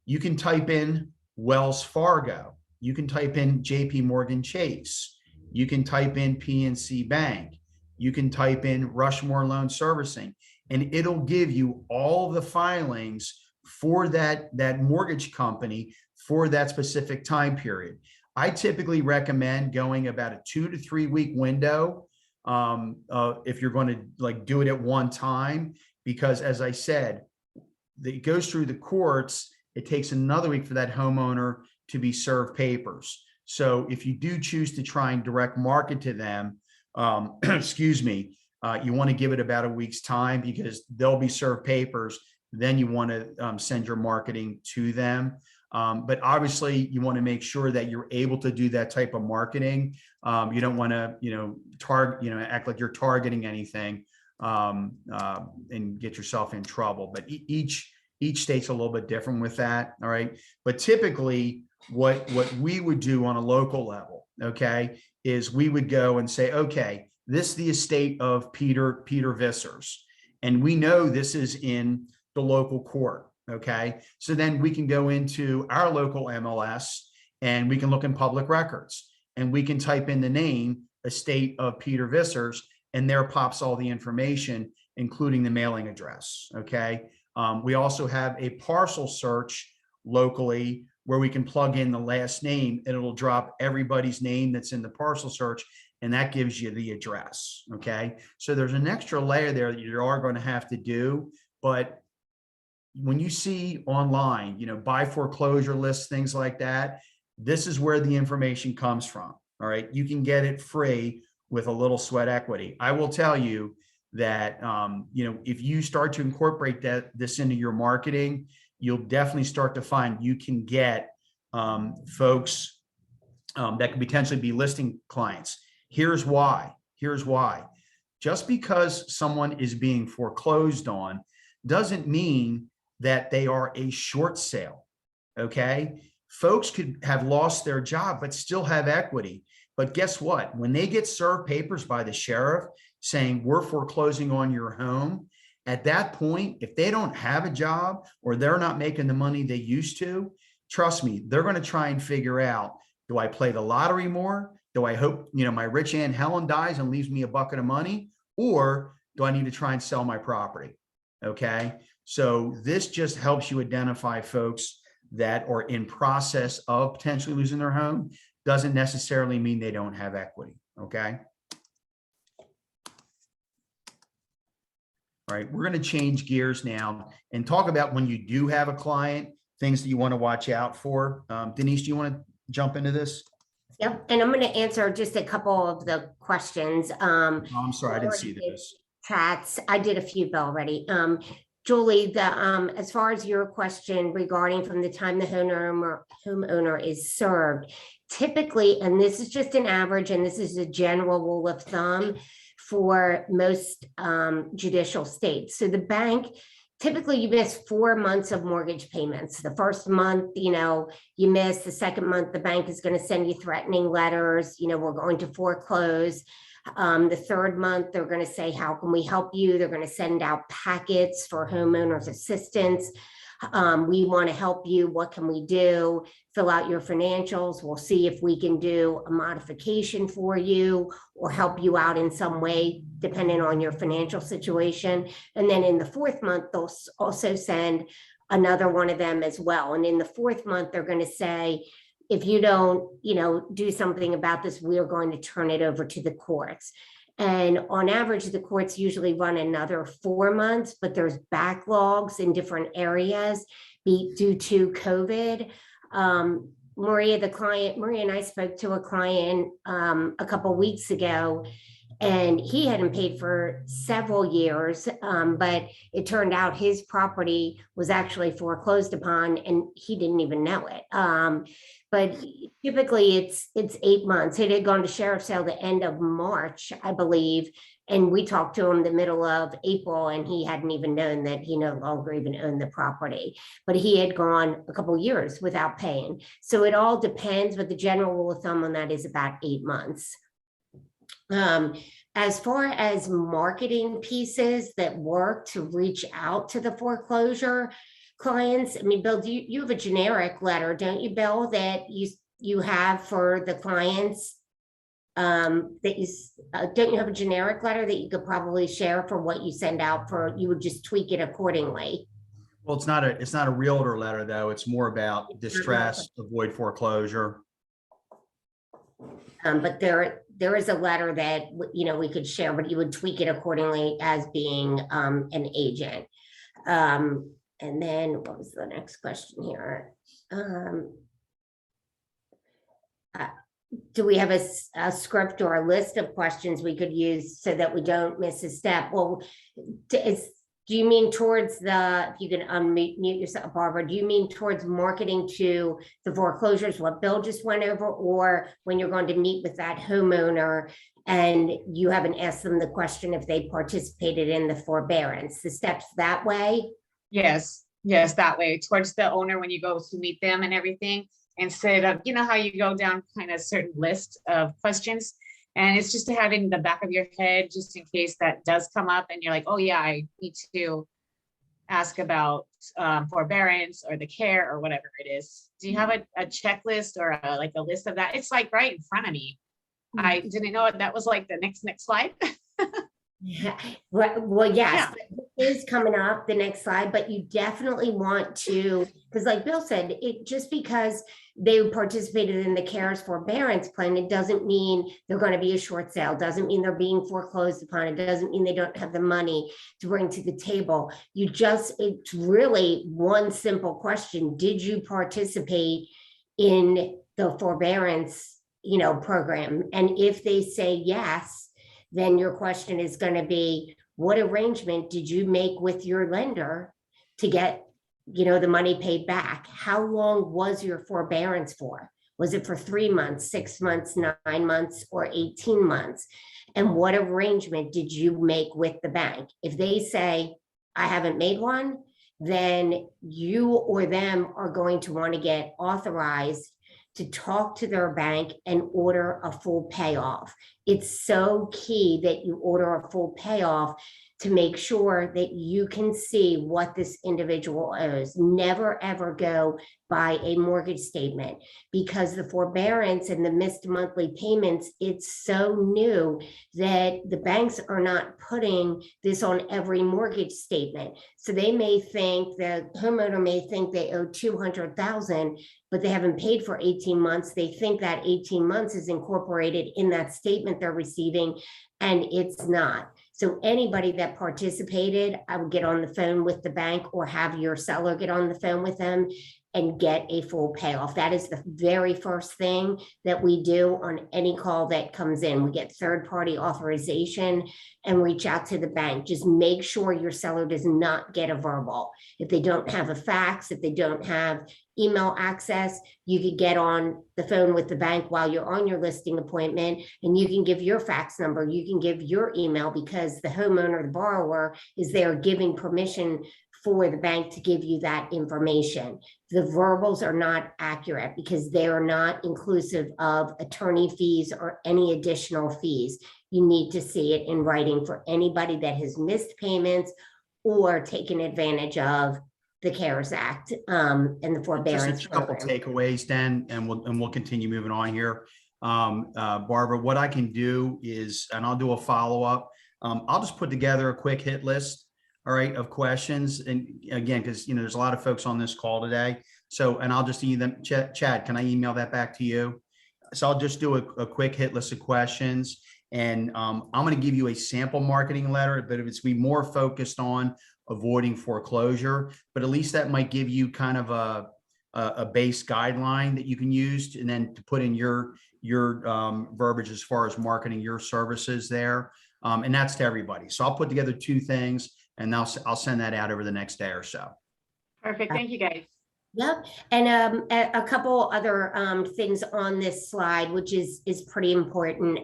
You can type in Wells Fargo. You can type in JP Morgan Chase. You can type in PNC Bank. You can type in Rushmore Loan Servicing, and it'll give you all the filings for that mortgage company for that specific time period. I typically recommend going about a 2 to 3 week window if you're going to do it at one time, because as I said, it goes through the courts. It takes another week for that homeowner to be served papers. So if you do choose to try and direct market to them, you want to give it about a week's time, because they'll be served papers. Then you want to send your marketing to them. But obviously you want to make sure that you're able to do that type of marketing. You don't want to, act like you're targeting anything and get yourself in trouble. But each Each state's a little bit different with that. All right. But typically what we would do on a local level, okay, is we would go and say, okay, this is the estate of Peter Vissers. And we know this is in the local court. Okay. So then we can go into our local MLS and we can look in public records and we can type in the name estate of Peter Vissers, and there pops all the information, including the mailing address. Okay. We also have a parcel search locally where we can plug in the last name and it'll drop everybody's name that's in the parcel search, and that gives you the address. Okay. So there's an extra layer there that you are going to have to do. But when you see online, buy foreclosure lists, things like that, this is where the information comes from. All right. You can get it free with a little sweat equity. I will tell you that, if you start to incorporate this into your marketing, you'll definitely start to find you can get folks that could potentially be listing clients. Here's why. Just because someone is being foreclosed on doesn't mean that they are a short sale. Okay. Folks could have lost their job, but still have equity. But guess what? When they get served papers by the sheriff saying we're foreclosing on your home, at that point, if they don't have a job or they're not making the money they used to, trust me, they're going to try and figure out, do I play the lottery more? Do I hope, my rich Aunt Helen dies and leaves me a bucket of money? Or do I need to try and sell my property? Okay. So this just helps you identify folks that are in process of potentially losing their home. Doesn't necessarily mean they don't have equity. Okay. All right, we're going to change gears now and talk about when you do have a client, things that you want to watch out for. Denise, do you want to jump into this? Yep, and I'm going to answer just a couple of the questions. Oh, I'm sorry, I didn't see this. Chats, I did a few already. Julie, as far as your question regarding from the time the homeowner is served, typically, and this is just an average, and this is a general rule of thumb for most judicial states. So the bank, typically you miss 4 months of mortgage payments. The first month, you miss. The second month, the bank is going to send you threatening letters. We're going to foreclose. The third month, they're going to say, how can we help you? They're going to send out packets for homeowners assistance. We want to help you. What can we do? Fill out your financials. We'll see if we can do a modification for you or help you out in some way, depending on your financial situation. And then in the fourth month, they'll also send another one of them as well. And in the fourth month, they're going to say, if you don't, do something about this, we're going to turn it over to the courts. And on average, the courts usually run another 4 months, but there's backlogs in different areas due to COVID. Maria and I spoke to a client a couple of weeks ago, and he hadn't paid for several years, but it turned out his property was actually foreclosed upon, and he didn't even know it. But typically it's 8 months. It had gone to sheriff's sale the end of March, I believe. And we talked to him the middle of April, and he hadn't even known that he no longer even owned the property. But he had gone a couple of years without paying. So it all depends, but the general rule of thumb on that is about 8 months. As far as marketing pieces that work to reach out to the foreclosure clients, I mean, Bill, you have a generic letter, don't you, Bill, that you have for the clients? Don't you have a generic letter that you could probably share for what you send out for? You would just tweak it accordingly. Well, it's not a realtor letter though. It's more about distress, avoid foreclosure. But there is a letter that we could share, but you would tweak it accordingly as being an agent. And then what was the next question here? Do we have a script or a list of questions we could use so that we don't miss a step? Well, do you mean towards if you can unmute yourself, Barbara, do you mean towards marketing to the foreclosures, what Bill just went over, or when you're going to meet with that homeowner and you haven't asked them the question if they participated in the forbearance, the steps that way? Yes. Yes, that way, towards the owner when you go to meet them and everything, instead of, you know, how you go down kind of certain list of questions. And it's just to have it in the back of your head, just in case that does come up and you're like, oh yeah, I need to ask about forbearance or the care or whatever it is. Do you have a checklist or like a list of that? It's like right in front of me. I didn't know that was like the next slide. Yeah. Well, yes, Yeah. but it is coming up the next slide, but you definitely want to, because like Bill said, it just because they participated in the CARES forbearance plan, it doesn't mean they're going to be a short sale, doesn't mean they're being foreclosed upon, it doesn't mean they don't have the money to bring to the table. It's really one simple question. Did you participate in the forbearance, program? And if they say yes, then your question is going to be, what arrangement did you make with your lender to get, the money paid back? How long was your forbearance for? Was it for 3 months, 6 months, 9 months, or 18 months? And what arrangement did you make with the bank? If they say, I haven't made one, then you or them are going to want to get authorized to talk to their bank and order a full payoff. It's so key that you order a full payoff to make sure that you can see what this individual owes. Never ever go by a mortgage statement, because the forbearance and the missed monthly payments, it's so new that the banks are not putting this on every mortgage statement. So they may think, the homeowner may think they owe $200,000, but they haven't paid for 18 months. They think that 18 months is incorporated in that statement they're receiving, and it's not. So anybody that participated, I would get on the phone with the bank or have your seller get on the phone with them and get a full payoff. That is the very first thing that we do on any call that comes in. We get third-party authorization and reach out to the bank. Just make sure your seller does not get a verbal. If they don't have a fax, if they don't have email access, you could get on the phone with the bank while you're on your listing appointment, and you can give your fax number, you can give your email, because the homeowner, the borrower, is there giving permission for the bank to give you that information. The verbals are not accurate because they are not inclusive of attorney fees or any additional fees. You need to see it in writing for anybody that has missed payments or taken advantage of the CARES Act and the forbearance Just a couple program. takeaways, Dan, and we'll continue moving on here. Barbara, what I can do is, and I'll do a follow-up. I'll just put together a quick hit list, all right, of questions. And again, because there's a lot of folks on this call today. So, and I'll just email them. Chad, can I email that back to you? So I'll just do a quick hit list of questions. And I'm going to give you a sample marketing letter, but if it's be more focused on avoiding foreclosure, but at least that might give you kind of a base guideline that you can use, and then to put in your verbiage as far as marketing your services there. And that's to everybody. So I'll put together 2 things, and I'll send that out over the next day or so. Perfect. Thank you, guys. Yep. And a couple other things on this slide, which is pretty important.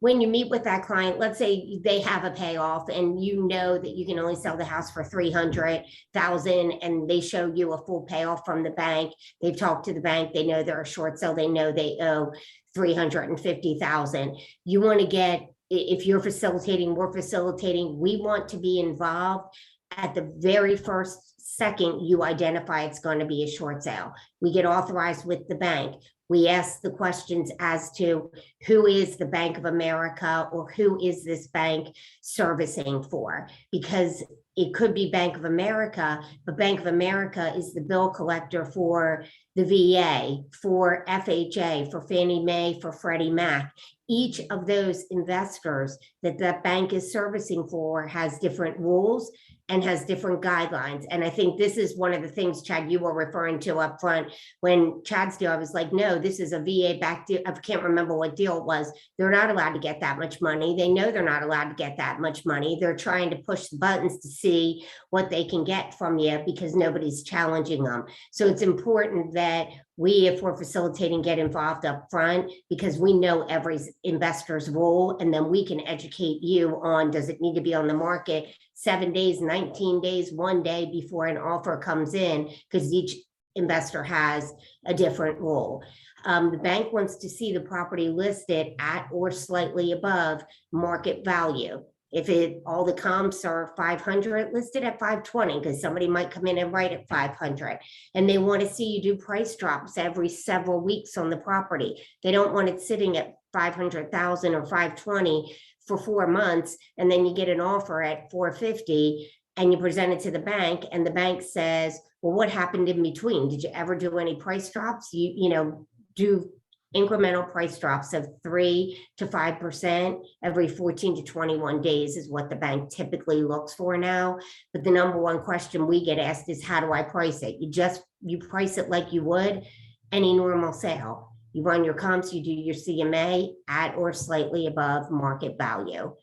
When you meet with that client, let's say they have a payoff and you know that you can only sell the house for $300,000, and they show you a full payoff from the bank. They've talked to the bank. They know they're a short sale. They know they owe $350,000. You want to get, if you're facilitating, we're facilitating, we want to be involved at the very first second you identify it's going to be a short sale. We get authorized with the bank. We ask the questions as to who is the Bank of America, or who is this bank servicing for? Because it could be Bank of America, but Bank of America is the bill collector for the VA, for FHA, for Fannie Mae, for Freddie Mac. Each of those investors that that bank is servicing for has different rules and has different guidelines. And I think this is one of the things, Chad, you were referring to up front. When Chad's deal, I was like, no, this is a VA backed deal. I can't remember what deal it was. They're not allowed to get that much money. They know they're not allowed to get that much money. They're trying to push the buttons to see what they can get from you because nobody's challenging them. So it's important that we, if we're facilitating, get involved up front, because we know every investor's role, and then we can educate educate you on, does it need to be on the market 7 days, 19 days, 1 day before an offer comes in? Because each investor has a different rule. The bank wants to see the property listed at or slightly above market value. If all the comps are 500, listed at 520, because somebody might come in and write at 500, and they want to see you do price drops every several weeks on the property. They don't want it sitting at 500,000 or 520 for 4 months, and then you get an offer at 450 and you present it to the bank, and the bank says, well, what happened in between? Did you ever do any price drops? You know, do incremental price drops of 3 to 5% every 14 to 21 days is what the bank typically looks for now. But the number one question we get asked is, how do I price it? You price it like you would any normal sale. You run your comps, you do your CMA at or slightly above market value.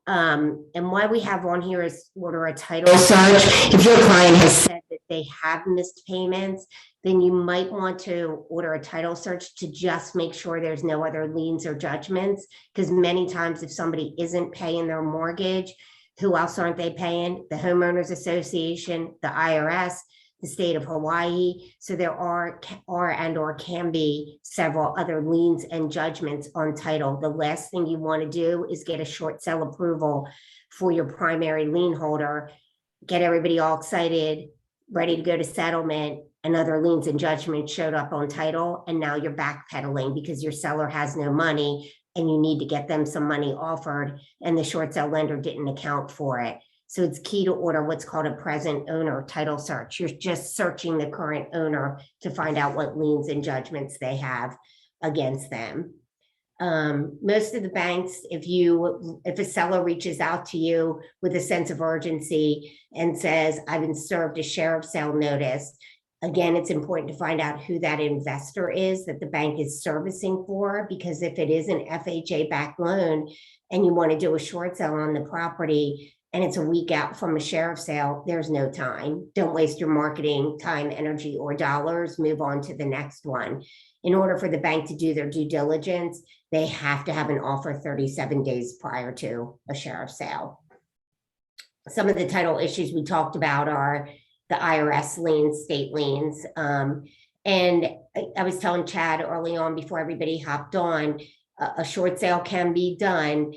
And why we have on here is order a title search. If your client has said that they have missed payments, then you might want to order a title search to just make sure there's no other liens or judgments. Because many times if somebody isn't paying their mortgage, who else aren't they paying? The Homeowners Association, the IRS, the state of Hawaii. So there are and or can be several other liens and judgments on title. The last thing you want to do is get a short sale approval for your primary lien holder, get everybody all excited, ready to go to settlement, and other liens and judgments showed up on title, and now you're backpedaling because your seller has no money and you need to get them some money offered, and the short sale lender didn't account for it. So it's key to order what's called a present owner title search. You're just searching the current owner to find out what liens and judgments they have against them. Most of the banks, if a seller reaches out to you with a sense of urgency and says, I've been served a sheriff sale notice, again, it's important to find out who that investor is that the bank is servicing for, because if it is an FHA-backed loan and you want to do a short sale on the property and it's a week out from a sheriff sale, there's no time. Don't waste your marketing time, energy, or dollars. Move on to the next one. In order for the bank to do their due diligence, they have to have an offer 37 days prior to a sheriff sale. Some of the title issues we talked about are the IRS liens, state liens. And I was telling Chad early on before everybody hopped on, a short sale can be done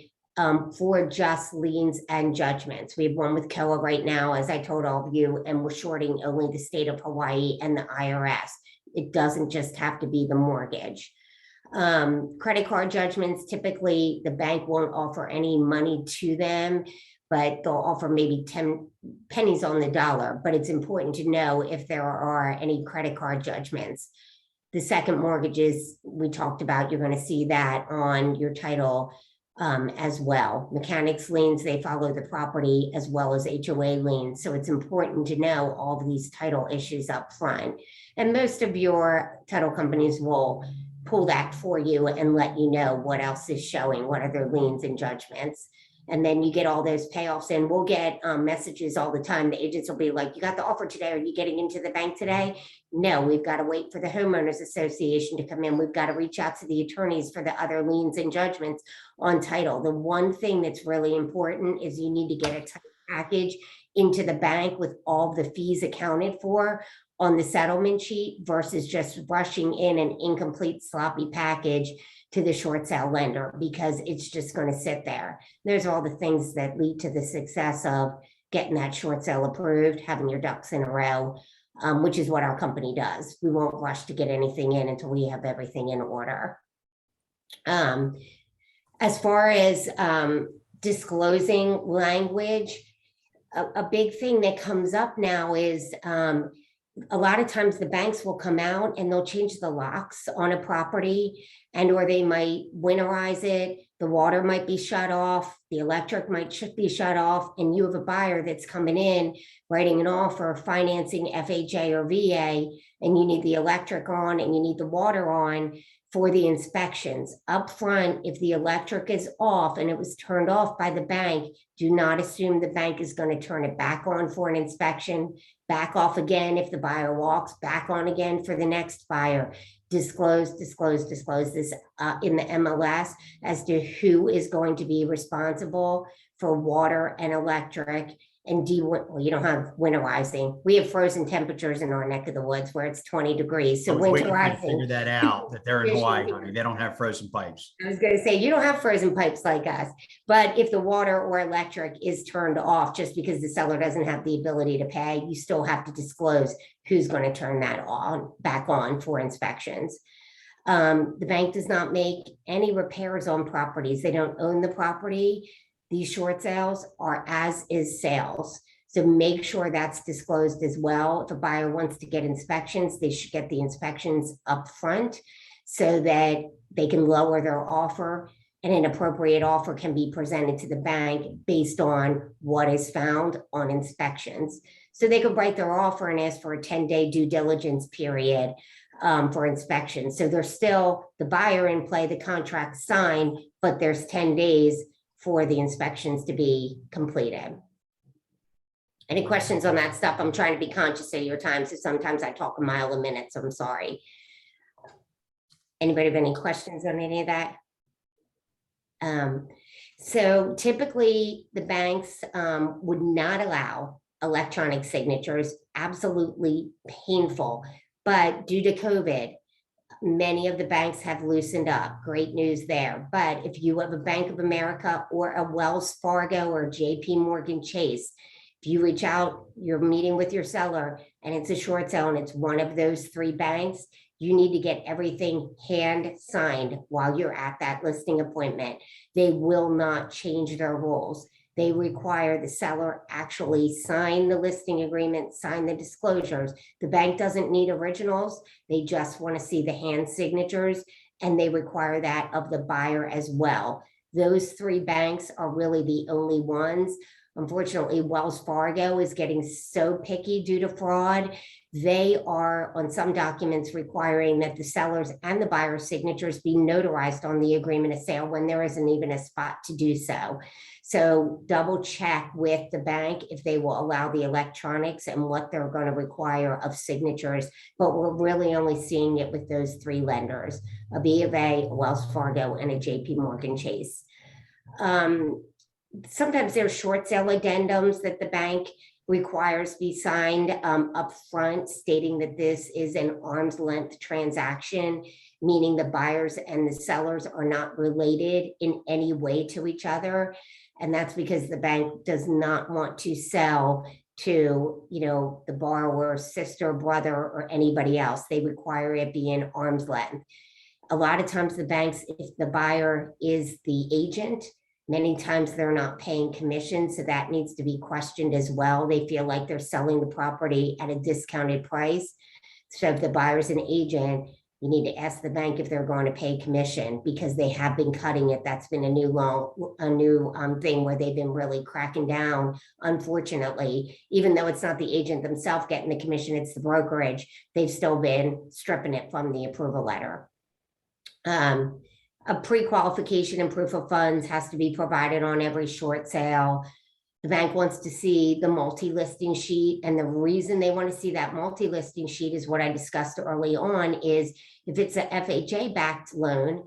for just liens and judgments. We have one with Koa right now, as I told all of you, and we're shorting only the state of Hawaii and the IRS. It doesn't just have to be the mortgage. Credit card judgments, typically the bank won't offer any money to them, but they'll offer maybe 10 pennies on the dollar. But it's important to know if there are any credit card judgments. The second mortgages we talked about, you're going to see that on your title as well. Mechanics liens, they follow the property, as well as HOA liens. So it's important to know all of these title issues up front. And most of your title companies will pull that for you and let you know what else is showing, what other liens and judgments. And then you get all those payoffs, and we'll get messages all the time. The agents will be like, you got the offer today. Are you getting into the bank today? No, we've got to wait for the Homeowners Association to come in. We've got to reach out to the attorneys for the other liens and judgments on title. The one thing that's really important is you need to get a title package into the bank with all the fees accounted for on the settlement sheet versus just rushing in an incomplete, sloppy package to the short sale lender, because it's just going to sit there. There's all the things that lead to the success of getting that short sale approved, having your ducks in a row, which is what our company does. We won't rush to get anything in until we have everything in order. As far as disclosing language, a big thing that comes up now is a lot of times the banks will come out and they'll change the locks on a property, and or they might winterize it. The water might be shut off, the electric should be shut off, and you have a buyer that's coming in, writing an offer, financing FHA or VA, and you need the electric on and you need the water on for the inspections. Up front, if the electric is off and it was turned off by the bank, do not assume the bank is going to turn it back on for an inspection, back off again if the buyer walks, back on again for the next buyer. disclose this in the MLS as to who is going to be responsible for water and electric. And well, you don't have winterizing. We have frozen temperatures in our neck of the woods where it's 20 degrees. I So was waiting for you to winterizing. figure that out, that they're in Hawaii, honey. They don't have frozen pipes. I was going to say, you don't have frozen pipes like us, but if the water or electric is turned off just because the seller doesn't have the ability to pay, you still have to disclose who's going to turn that back on for inspections. The bank does not make any repairs on properties. They don't own the property. These short sales are as is sales. So make sure that's disclosed as well. If a buyer wants to get inspections, they should get the inspections up front so that they can lower their offer, and an appropriate offer can be presented to the bank based on what is found on inspections. So they could write their offer and ask for a 10-day due diligence period for inspection. So there's still the buyer in play, the contract signed, but there's 10 days for the inspections to be completed. Any questions on that stuff? I'm trying to be conscious of your time, so sometimes I talk a mile a minute, so I'm sorry. Anybody have any questions on any of that? So typically the banks would not allow electronic signatures, absolutely painful, but due to COVID, many of the banks have loosened up. Great news there. But if you have a Bank of America or a Wells Fargo or JP Morgan Chase, if you reach out, you're meeting with your seller and it's a short sale and it's one of those three banks, you need to get everything hand signed while you're at that listing appointment. They will not change their rules. They require the seller actually sign the listing agreement, sign the disclosures. The bank doesn't need originals. They just want to see the hand signatures, and they require that of the buyer as well. Those three banks are really the only ones. Unfortunately, Wells Fargo is getting so picky due to fraud. They are on some documents requiring that the sellers and the buyer's signatures be notarized on the agreement of sale when there isn't even a spot to do so. So double check with the bank if they will allow the electronics and what they're going to require of signatures. But we're really only seeing it with those three lenders, a B of A, a Wells Fargo, and a JP Morgan Chase. Sometimes there's short sale addendums that the bank requires be signed up front, stating that this is an arm's length transaction, meaning the buyers and the sellers are not related in any way to each other. And that's because the bank does not want to sell to, the borrower's sister, brother, or anybody else. They require it be in arm's length. A lot of times the banks, if the buyer is the agent, many times they're not paying commission, so that needs to be questioned as well. They feel like they're selling the property at a discounted price. So if the buyer's an agent, you need to ask the bank if they're going to pay commission, because they have been cutting it. That's been a new thing where they've been really cracking down. Unfortunately, even though it's not the agent themselves getting the commission, it's the brokerage, they've still been stripping it from the approval letter. A pre-qualification and proof of funds has to be provided on every short sale. The bank wants to see the multi-listing sheet. And the reason they want to see that multi-listing sheet is what I discussed early on, is if it's a FHA-backed loan,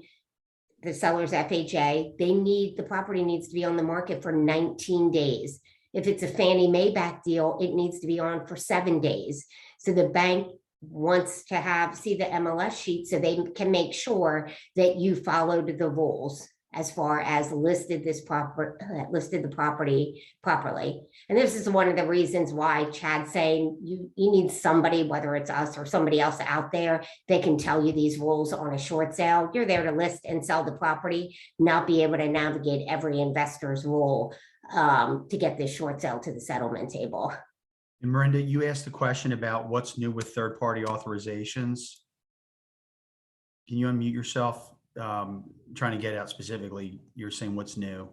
the seller's FHA, the property needs to be on the market for 19 days. If it's a Fannie Mae backed deal, it needs to be on for 7 days. So the bank wants to see the MLS sheet so they can make sure that you followed the rules as far as listed the property properly. And this is one of the reasons why Chad's saying you need somebody, whether it's us or somebody else out there, that can tell you these rules on a short sale. You're there to list and sell the property, not be able to navigate every investor's rule to get this short sale to the settlement table. And Miranda, you asked the question about what's new with third-party authorizations. Can you unmute yourself? Trying to get out specifically, you're saying what's new?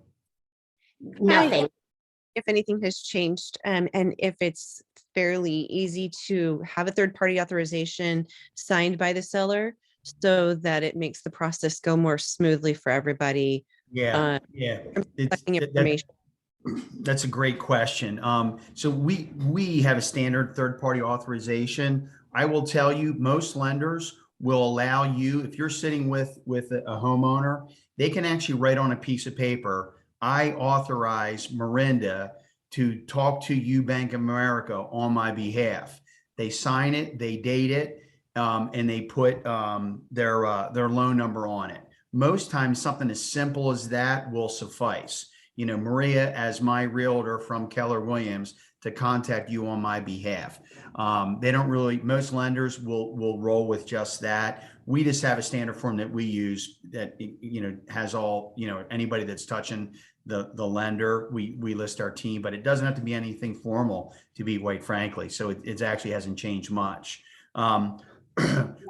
Nothing. If anything has changed, and if it's fairly easy to have a third-party authorization signed by the seller so that it makes the process go more smoothly for everybody. Yeah. Information. That's a great question. So we have a standard third-party authorization. I will tell you, most lenders will allow you, if you're sitting with a homeowner, they can actually write on a piece of paper, I authorize Miranda to talk to you, Bank of America, on my behalf. They sign it, they date it, and they put their loan number on it. Most times, something as simple as that will suffice. You know, Maria, as my realtor from Keller Williams, to contact you on my behalf. They don't really, most lenders will roll with just that. We just have a standard form that we use that, you know, has all, you know, anybody that's touching the lender, we list our team, but it doesn't have to be anything formal, to be quite frankly. So it actually hasn't changed much.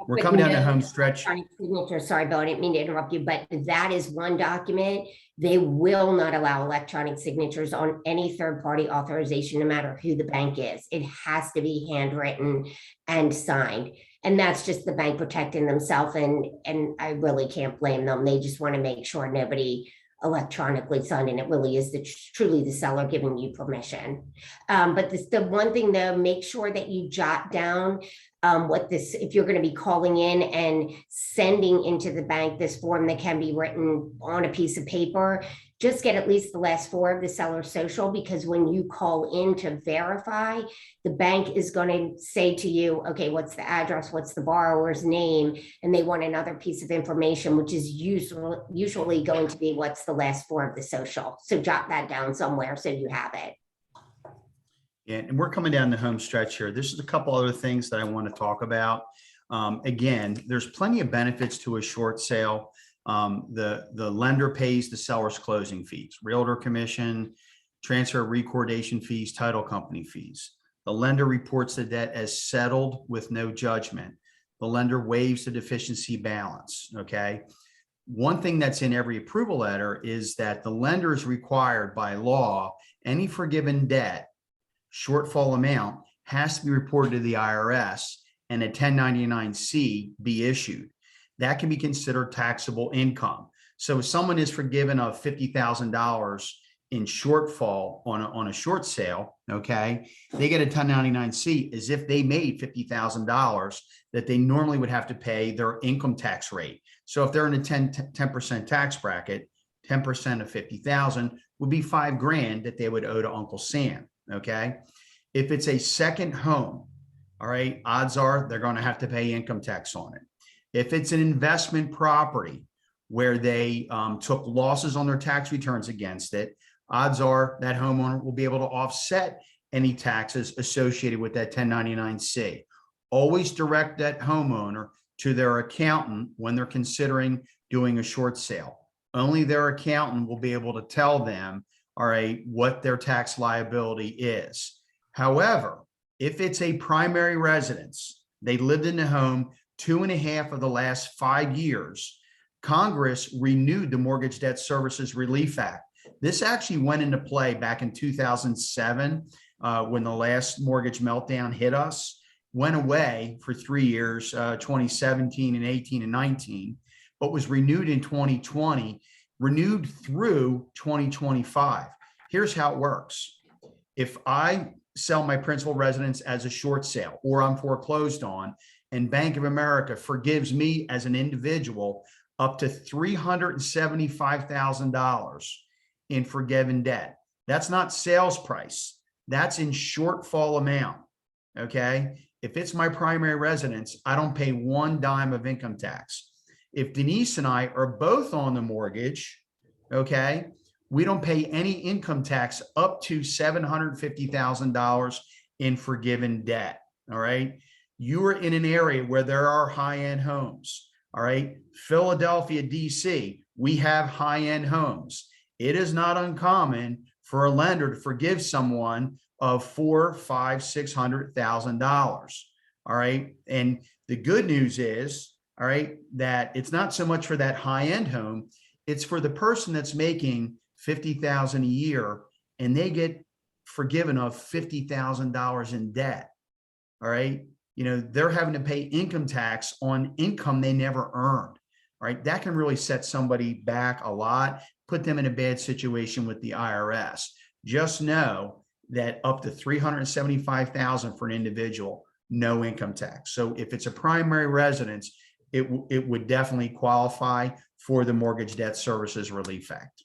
We're coming down the home stretch. Signature, sorry, Bill, I didn't mean to interrupt you, but that is one document. They will not allow electronic signatures on any third-party authorization, no matter who the bank is. It has to be handwritten and signed. And that's just the bank protecting themselves. And I really can't blame them. They just want to make sure nobody electronically signed, and it really is truly the seller giving you permission. But the one thing though, make sure that you jot down if you're going to be calling in and sending into the bank this form that can be written on a piece of paper, just get at least the last four of the seller's social, because when you call in to verify, the bank is going to say to you, okay, what's the address, what's the borrower's name, and they want another piece of information, which is usually going to be what's the last four of the social. So jot that down somewhere so you have it. Yeah, and we're coming down the home stretch here. This is a couple other things that I want to talk about. Again, there's plenty of benefits to a short sale. The lender pays the seller's closing fees, realtor commission, transfer recordation fees, title company fees. The lender reports the debt as settled with no judgment. The lender waives the deficiency balance, okay? One thing that's in every approval letter is that the lender is required by law, any forgiven debt, shortfall amount has to be reported to the IRS and a 1099-C be issued. That can be considered taxable income. So if someone is forgiven of $50,000 in shortfall on a short sale, okay, they get a 1099-C as if they made $50,000 that they normally would have to pay their income tax rate. So if they're in a 10% tax bracket, 10% of 50,000 would be $5,000 that they would owe to Uncle Sam. Okay. If it's a second home, all right, odds are they're going to have to pay income tax on it. If it's an investment property where they took losses on their tax returns against it, odds are that homeowner will be able to offset any taxes associated with that 1099-C. Always direct that homeowner to their accountant when they're considering doing a short sale. Only their accountant will be able to tell them, all right, what their tax liability is. However, if it's a primary residence, they lived in the home 2.5 of the last 5 years, Congress renewed the Mortgage Debt Services Relief Act. This actually went into play back in 2007 when the last mortgage meltdown hit us, went away for 3 years, 2017 and 18 and 19, but was renewed in 2020, renewed through 2025. Here's how it works. If I sell my principal residence as a short sale, or I'm foreclosed on, and Bank of America forgives me as an individual up to $375,000 in forgiven debt. That's not sales price. That's in shortfall amount, okay? If it's my primary residence, I don't pay one dime of income tax. If Denise and I are both on the mortgage, okay, we don't pay any income tax up to $750,000 in forgiven debt, all right? You are in an area where there are high-end homes, all right? Philadelphia, DC, we have high-end homes. It is not uncommon for a lender to forgive someone of $400,000, $500,000, $600,000, all right? And the good news is, all right, that it's not so much for that high-end home, it's for the person that's making $50,000 a year and they get forgiven of $50,000 in debt, all right? You know, they're having to pay income tax on income they never earned, right? That can really set somebody back a lot, put them in a bad situation with the IRS. Just know that up to $375,000 for an individual, no income tax. So if it's a primary residence, it would definitely qualify for the Mortgage Debt Services Relief Act.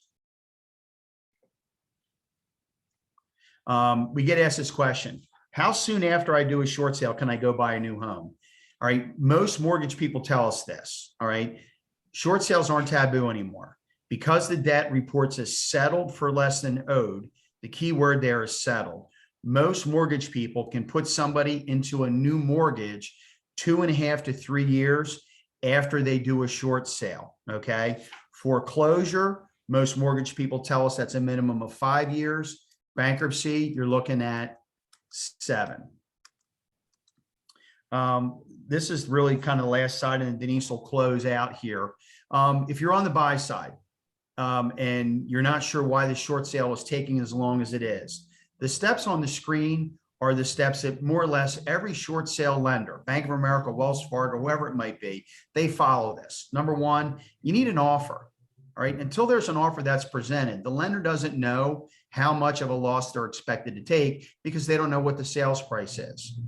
We get asked this question: how soon after I do a short sale can I go buy a new home? All right, most mortgage people tell us this. All right, short sales aren't taboo anymore because the debt reports as settled for less than owed. The key word there is settled. Most mortgage people can put somebody into a new mortgage 2.5 to 3 years after they do a short sale. Okay, foreclosure, most mortgage people tell us that's a minimum of 5 years. Bankruptcy, you're looking at 7. This is really kind of the last side, and Denise will close out here. If you're on the buy side and you're not sure why the short sale is taking as long as it is, the steps on the screen are the steps that more or less every short sale lender, Bank of America, Wells Fargo, whoever it might be, they follow this. Number one, you need an offer. All right, until there's an offer that's presented, the lender doesn't know how much of a loss they're expected to take because they don't know what the sales price is.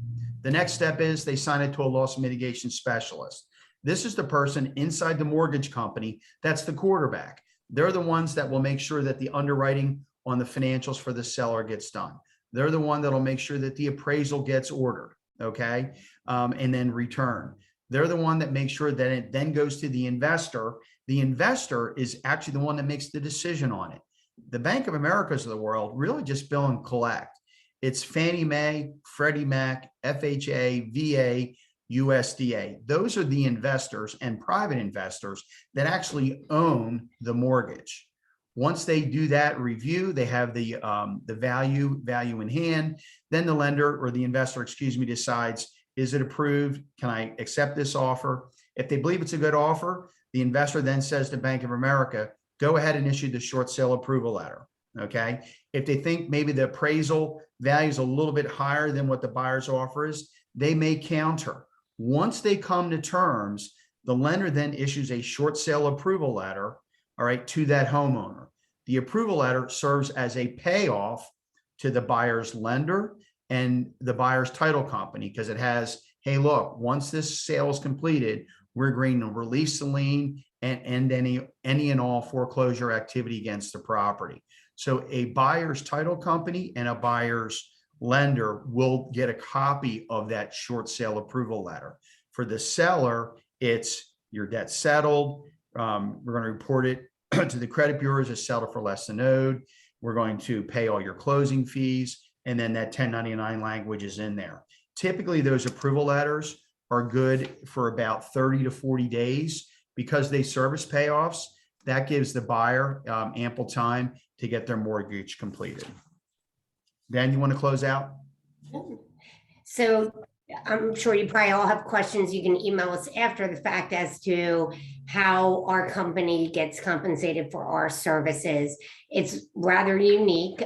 The next step is they sign it to a loss mitigation specialist. This is the person inside the mortgage company that's the quarterback. They're the ones that will make sure that the underwriting on the financials for the seller gets done. They're the one that'll make sure that the appraisal gets ordered, okay, and then returned. They're the one that makes sure that it then goes to the investor. The investor is actually the one that makes the decision on it. The Bank of Americas of the world really just bill and collect. It's Fannie Mae, Freddie Mac, FHA, VA, USDA. Those are the investors and private investors that actually own the mortgage. Once they do that review, they have the value in hand. Then the lender or the investor, decides, is it approved? Can I accept this offer? If they believe it's a good offer, the investor then says to Bank of America, go ahead and issue the short sale approval letter. Okay. If they think maybe the appraisal value is a little bit higher than what the buyer's offer is, they may counter. Once they come to terms, the lender then issues a short sale approval letter, all right, to that homeowner. The approval letter serves as a payoff to the buyer's lender and the buyer's title company because it has, hey, look, once this sale is completed, we're agreeing to release the lien and end any and all foreclosure activity against the property. So a buyer's title company and a buyer's lender will get a copy of that short sale approval letter. For the seller, it's your debt settled. We're going to report it to the credit bureaus as settled for less than owed. We're going to pay all your closing fees. And then that 1099 language is in there. Typically, those approval letters are good for about 30 to 40 days because they service payoffs. That gives the buyer ample time to get their mortgage completed. Dan, you want to close out? So I'm sure you probably all have questions. You can email us after the fact as to how our company gets compensated for our services. It's rather unique.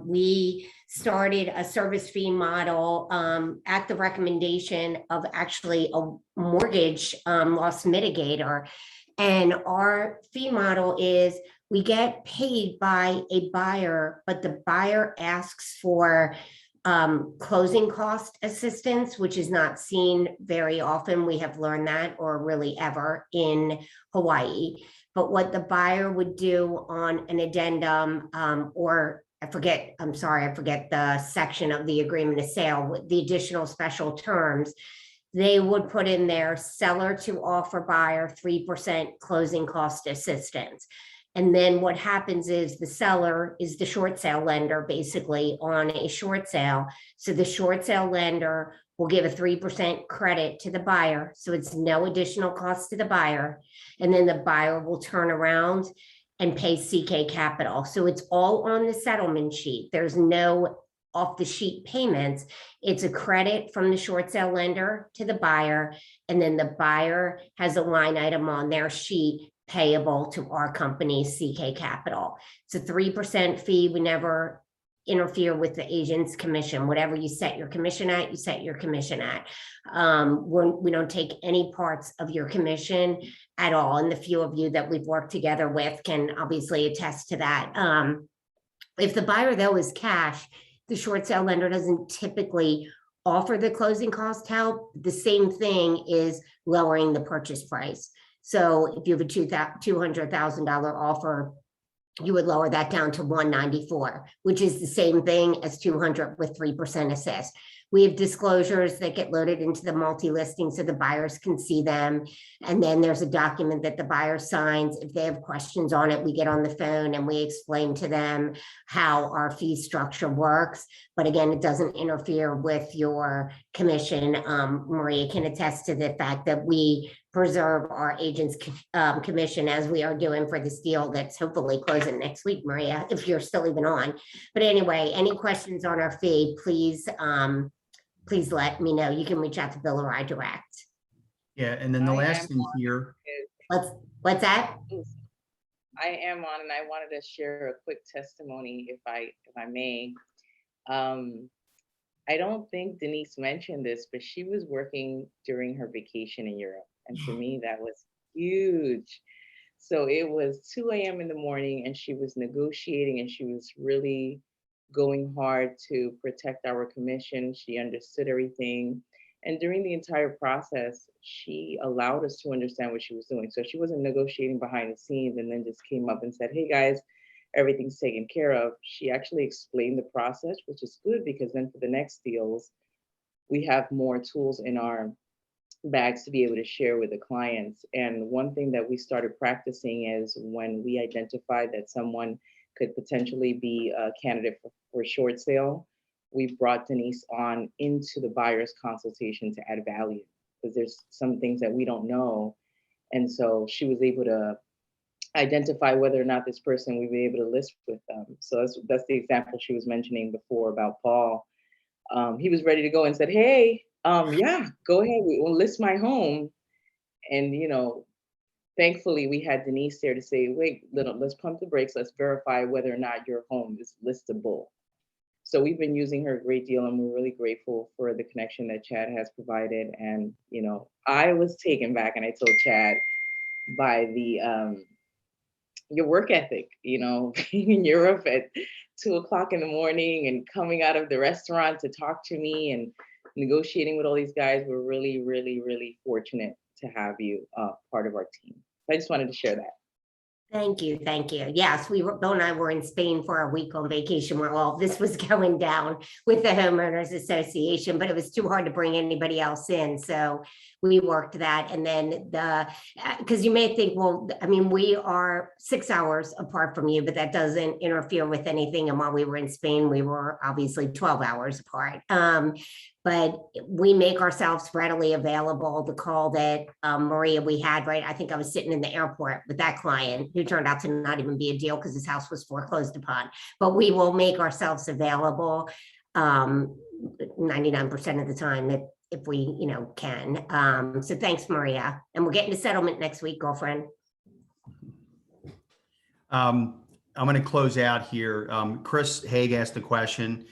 We started a service fee model at the recommendation of actually a mortgage loss mitigator. And our fee model is we get paid by a buyer, but the buyer asks for closing cost assistance, which is not seen very often. We have learned that, or really ever, in Hawaii. But what the buyer would do on an addendum, or I forget the section of the agreement of sale with the additional special terms, they would put in there seller to offer buyer 3% closing cost assistance. And then what happens is the seller is the short sale lender basically on a short sale. So the short sale lender will give a 3% credit to the buyer. So it's no additional cost to the buyer. And then the buyer will turn around and pay CK Capital. So it's all on the settlement sheet. There's no off the sheet payments. It's a credit from the short sale lender to the buyer. And then the buyer has a line item on their sheet payable to our company, CK Capital. It's a 3% fee. We never interfere with the agent's commission. Whatever you set your commission at, you set your commission at. We don't take any parts of your commission at all. And the few of you that we've worked together with can obviously attest to that. If the buyer though is cash, the short sale lender doesn't typically offer the closing cost help. The same thing is lowering the purchase price. So if you have a $200,000 offer, you would lower that down to 194, which is the same thing as 200 with 3% assist. We have disclosures that get loaded into the multi-listing so the buyers can see them. And then there's a document that the buyer signs. If they have questions on it, we get on the phone and we explain to them how our fee structure works. But again, it doesn't interfere with your commission. Maria can attest to the fact that we preserve our agents' commission, as we are doing for this deal that's hopefully closing next week, Maria, if you're still even on. But anyway, any questions on our fee, please let me know. You can reach out to Bill or I direct. Yeah, and then the last thing here. What's that? I am on, and I wanted to share a quick testimony, if I may. I don't think Denise mentioned this, but she was working during her vacation in Europe. And for me, that was huge. So it was 2 a.m. in the morning and she was negotiating and she was really going hard to protect our commission. She understood everything. And during the entire process, she allowed us to understand what she was doing. So she wasn't negotiating behind the scenes and then just came up and said, hey guys, everything's taken care of. She actually explained the process, which is good because then for the next deals, we have more tools in our bags to be able to share with the clients. And one thing that we started practicing is when we identified that someone could potentially be a candidate for short sale, we brought Denise on into the buyer's consultation to add value because there's some things that we don't know. And so she was able to identify whether or not this person we'd be able to list with them. So that's the example she was mentioning before about Paul. He was ready to go and said, hey, yeah, go ahead, we'll list my home. And, thankfully we had Denise there to say, wait, let's pump the brakes. Let's verify whether or not your home is listable. So we've been using her a great deal and we're really grateful for the connection that Chad has provided. And, I was taken back and I told Chad by your work ethic, being in Europe at 2 o'clock in the morning and coming out of the restaurant to talk to me and negotiating with all these guys. We're really, really, really fortunate to have you part of our team. So I just wanted to share that. Thank you. Thank you. Yes, Bill and I were in Spain for a week on vacation where all this was going down with the Homeowners Association, but it was too hard to bring anybody else in. So we worked that. And then because you may think, well, I mean, we are 6 hours apart from you, but that doesn't interfere with anything. And while we were in Spain, we were obviously 12 hours apart. But we make ourselves readily available. The call that Maria, we had, right? I think I was sitting in the airport with that client who turned out to not even be a deal because his house was foreclosed upon. But we will make ourselves available 99% of the time if we, can. So thanks, Maria. And we're getting to settlement next week, girlfriend. I'm going to close out here. Chris Haig asked the question.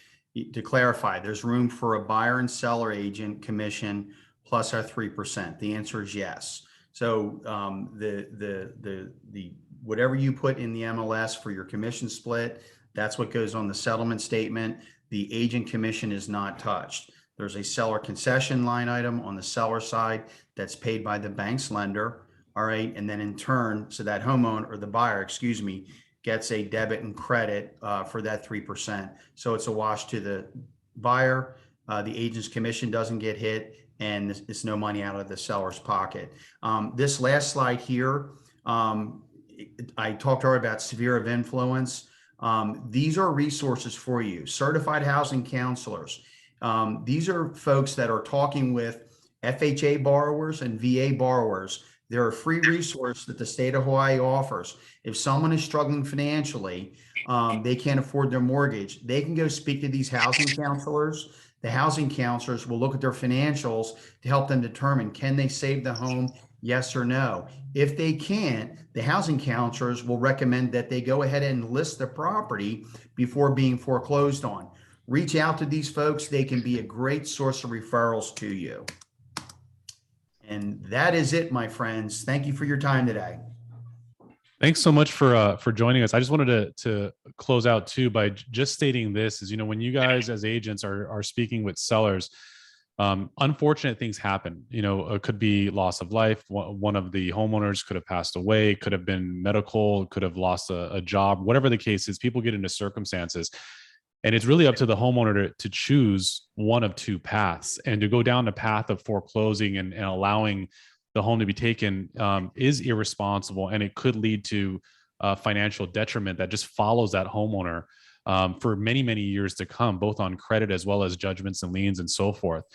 To clarify, there's room for a buyer and seller agent commission plus our 3%. The answer is yes. So the whatever you put in the MLS for your commission split, that's what goes on the settlement statement. The agent commission is not touched. There's a seller concession line item on the seller side that's paid by the bank's lender. All right, and then in turn, so that homeowner or the buyer, gets a debit and credit for that 3%. So it's a wash to the buyer. The agent's commission doesn't get hit and it's no money out of the seller's pocket. This last slide here, I talked to her about sphere of influence. These are resources for you. Certified housing counselors. These are folks that are talking with FHA borrowers and VA borrowers. They're a free resource that the state of Hawaii offers. If someone is struggling financially, they can't afford their mortgage, they can go speak to these housing counselors. The housing counselors will look at their financials to help them determine, can they save the home? Yes or no. If they can't, the housing counselors will recommend that they go ahead and list the property before being foreclosed on. Reach out to these folks. They can be a great source of referrals to you. And that is it, my friends. Thank you for your time today. Thanks so much for joining us. I just wanted to close out too by just stating this is, when you guys as agents are speaking with sellers, Unfortunate things happen. It could be loss of life. One of the homeowners could have passed away, could have been medical, could have lost a job, whatever the case is. People get into circumstances, and it's really up to the homeowner to choose one of two paths, and to go down the path of foreclosing and allowing the home to be taken is irresponsible, and it could lead to financial detriment that just follows that homeowner for many, many years to come, both on credit as well as judgments and liens and so forth.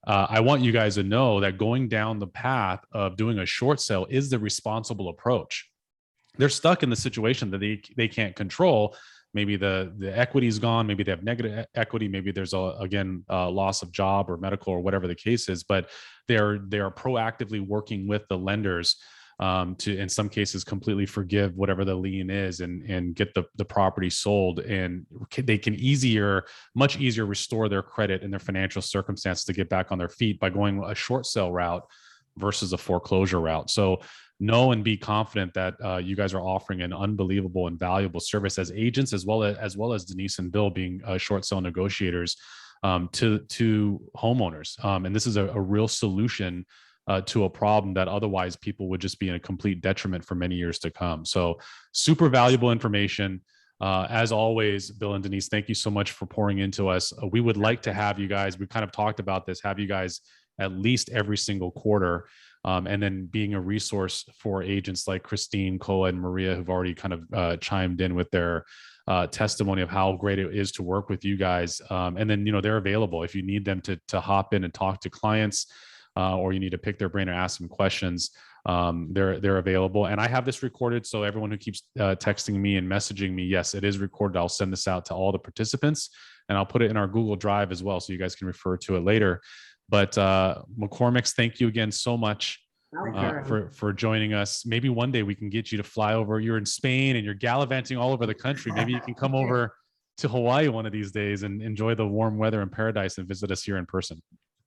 I want you guys to know that going down the path of doing a short sale is the responsible approach. They're stuck in the situation that they can't control. Maybe the equity is gone. Maybe they have negative equity. Maybe there's loss of job or medical or whatever the case is. But they are proactively working with the lenders to, in some cases, completely forgive whatever the lien is and get the property sold. And they can much easier restore their credit and their financial circumstances to get back on their feet by going a short sale route versus a foreclosure route. So know and be confident that you guys are offering an unbelievable and valuable service as agents, as well as Denise and Bill being short sale negotiators to homeowners. And this is a real solution to a problem that otherwise people would just be in a complete detriment for many years to come. So super valuable information. As always, Bill and Denise, thank you so much for pouring into us. We would like to have you guys, we kind of talked about this, have you guys at least every single quarter. And then being a resource for agents like Christine, Koa, and Maria, who've already kind of chimed in with their testimony of how great it is to work with you guys. And then, they're available if you need them to hop in and talk to clients, or you need to pick their brain or ask them questions. They're available. And I have this recorded, so everyone who keeps texting me and messaging me, yes, it is recorded. I'll send this out to all the participants, and I'll put it in our Google Drive as well, so you guys can refer to it later. But McKormick's, thank you again so much for joining us. Maybe one day we can get you to fly over. You're in Spain and you're gallivanting all over the country. Maybe you can come over to Hawaii one of these days and enjoy the warm weather and paradise and visit us here in person.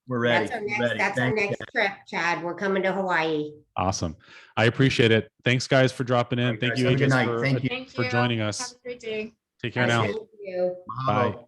We're ready. That's our next trip, Chad. We're coming to Hawaii. Awesome. I appreciate it. Thanks, guys, for dropping in. All right, Thank guys, you, have a good agents, night. Thank you. Thank for you. joining us. Have a great day. Take care now. Thank you. Bye. Mahalo.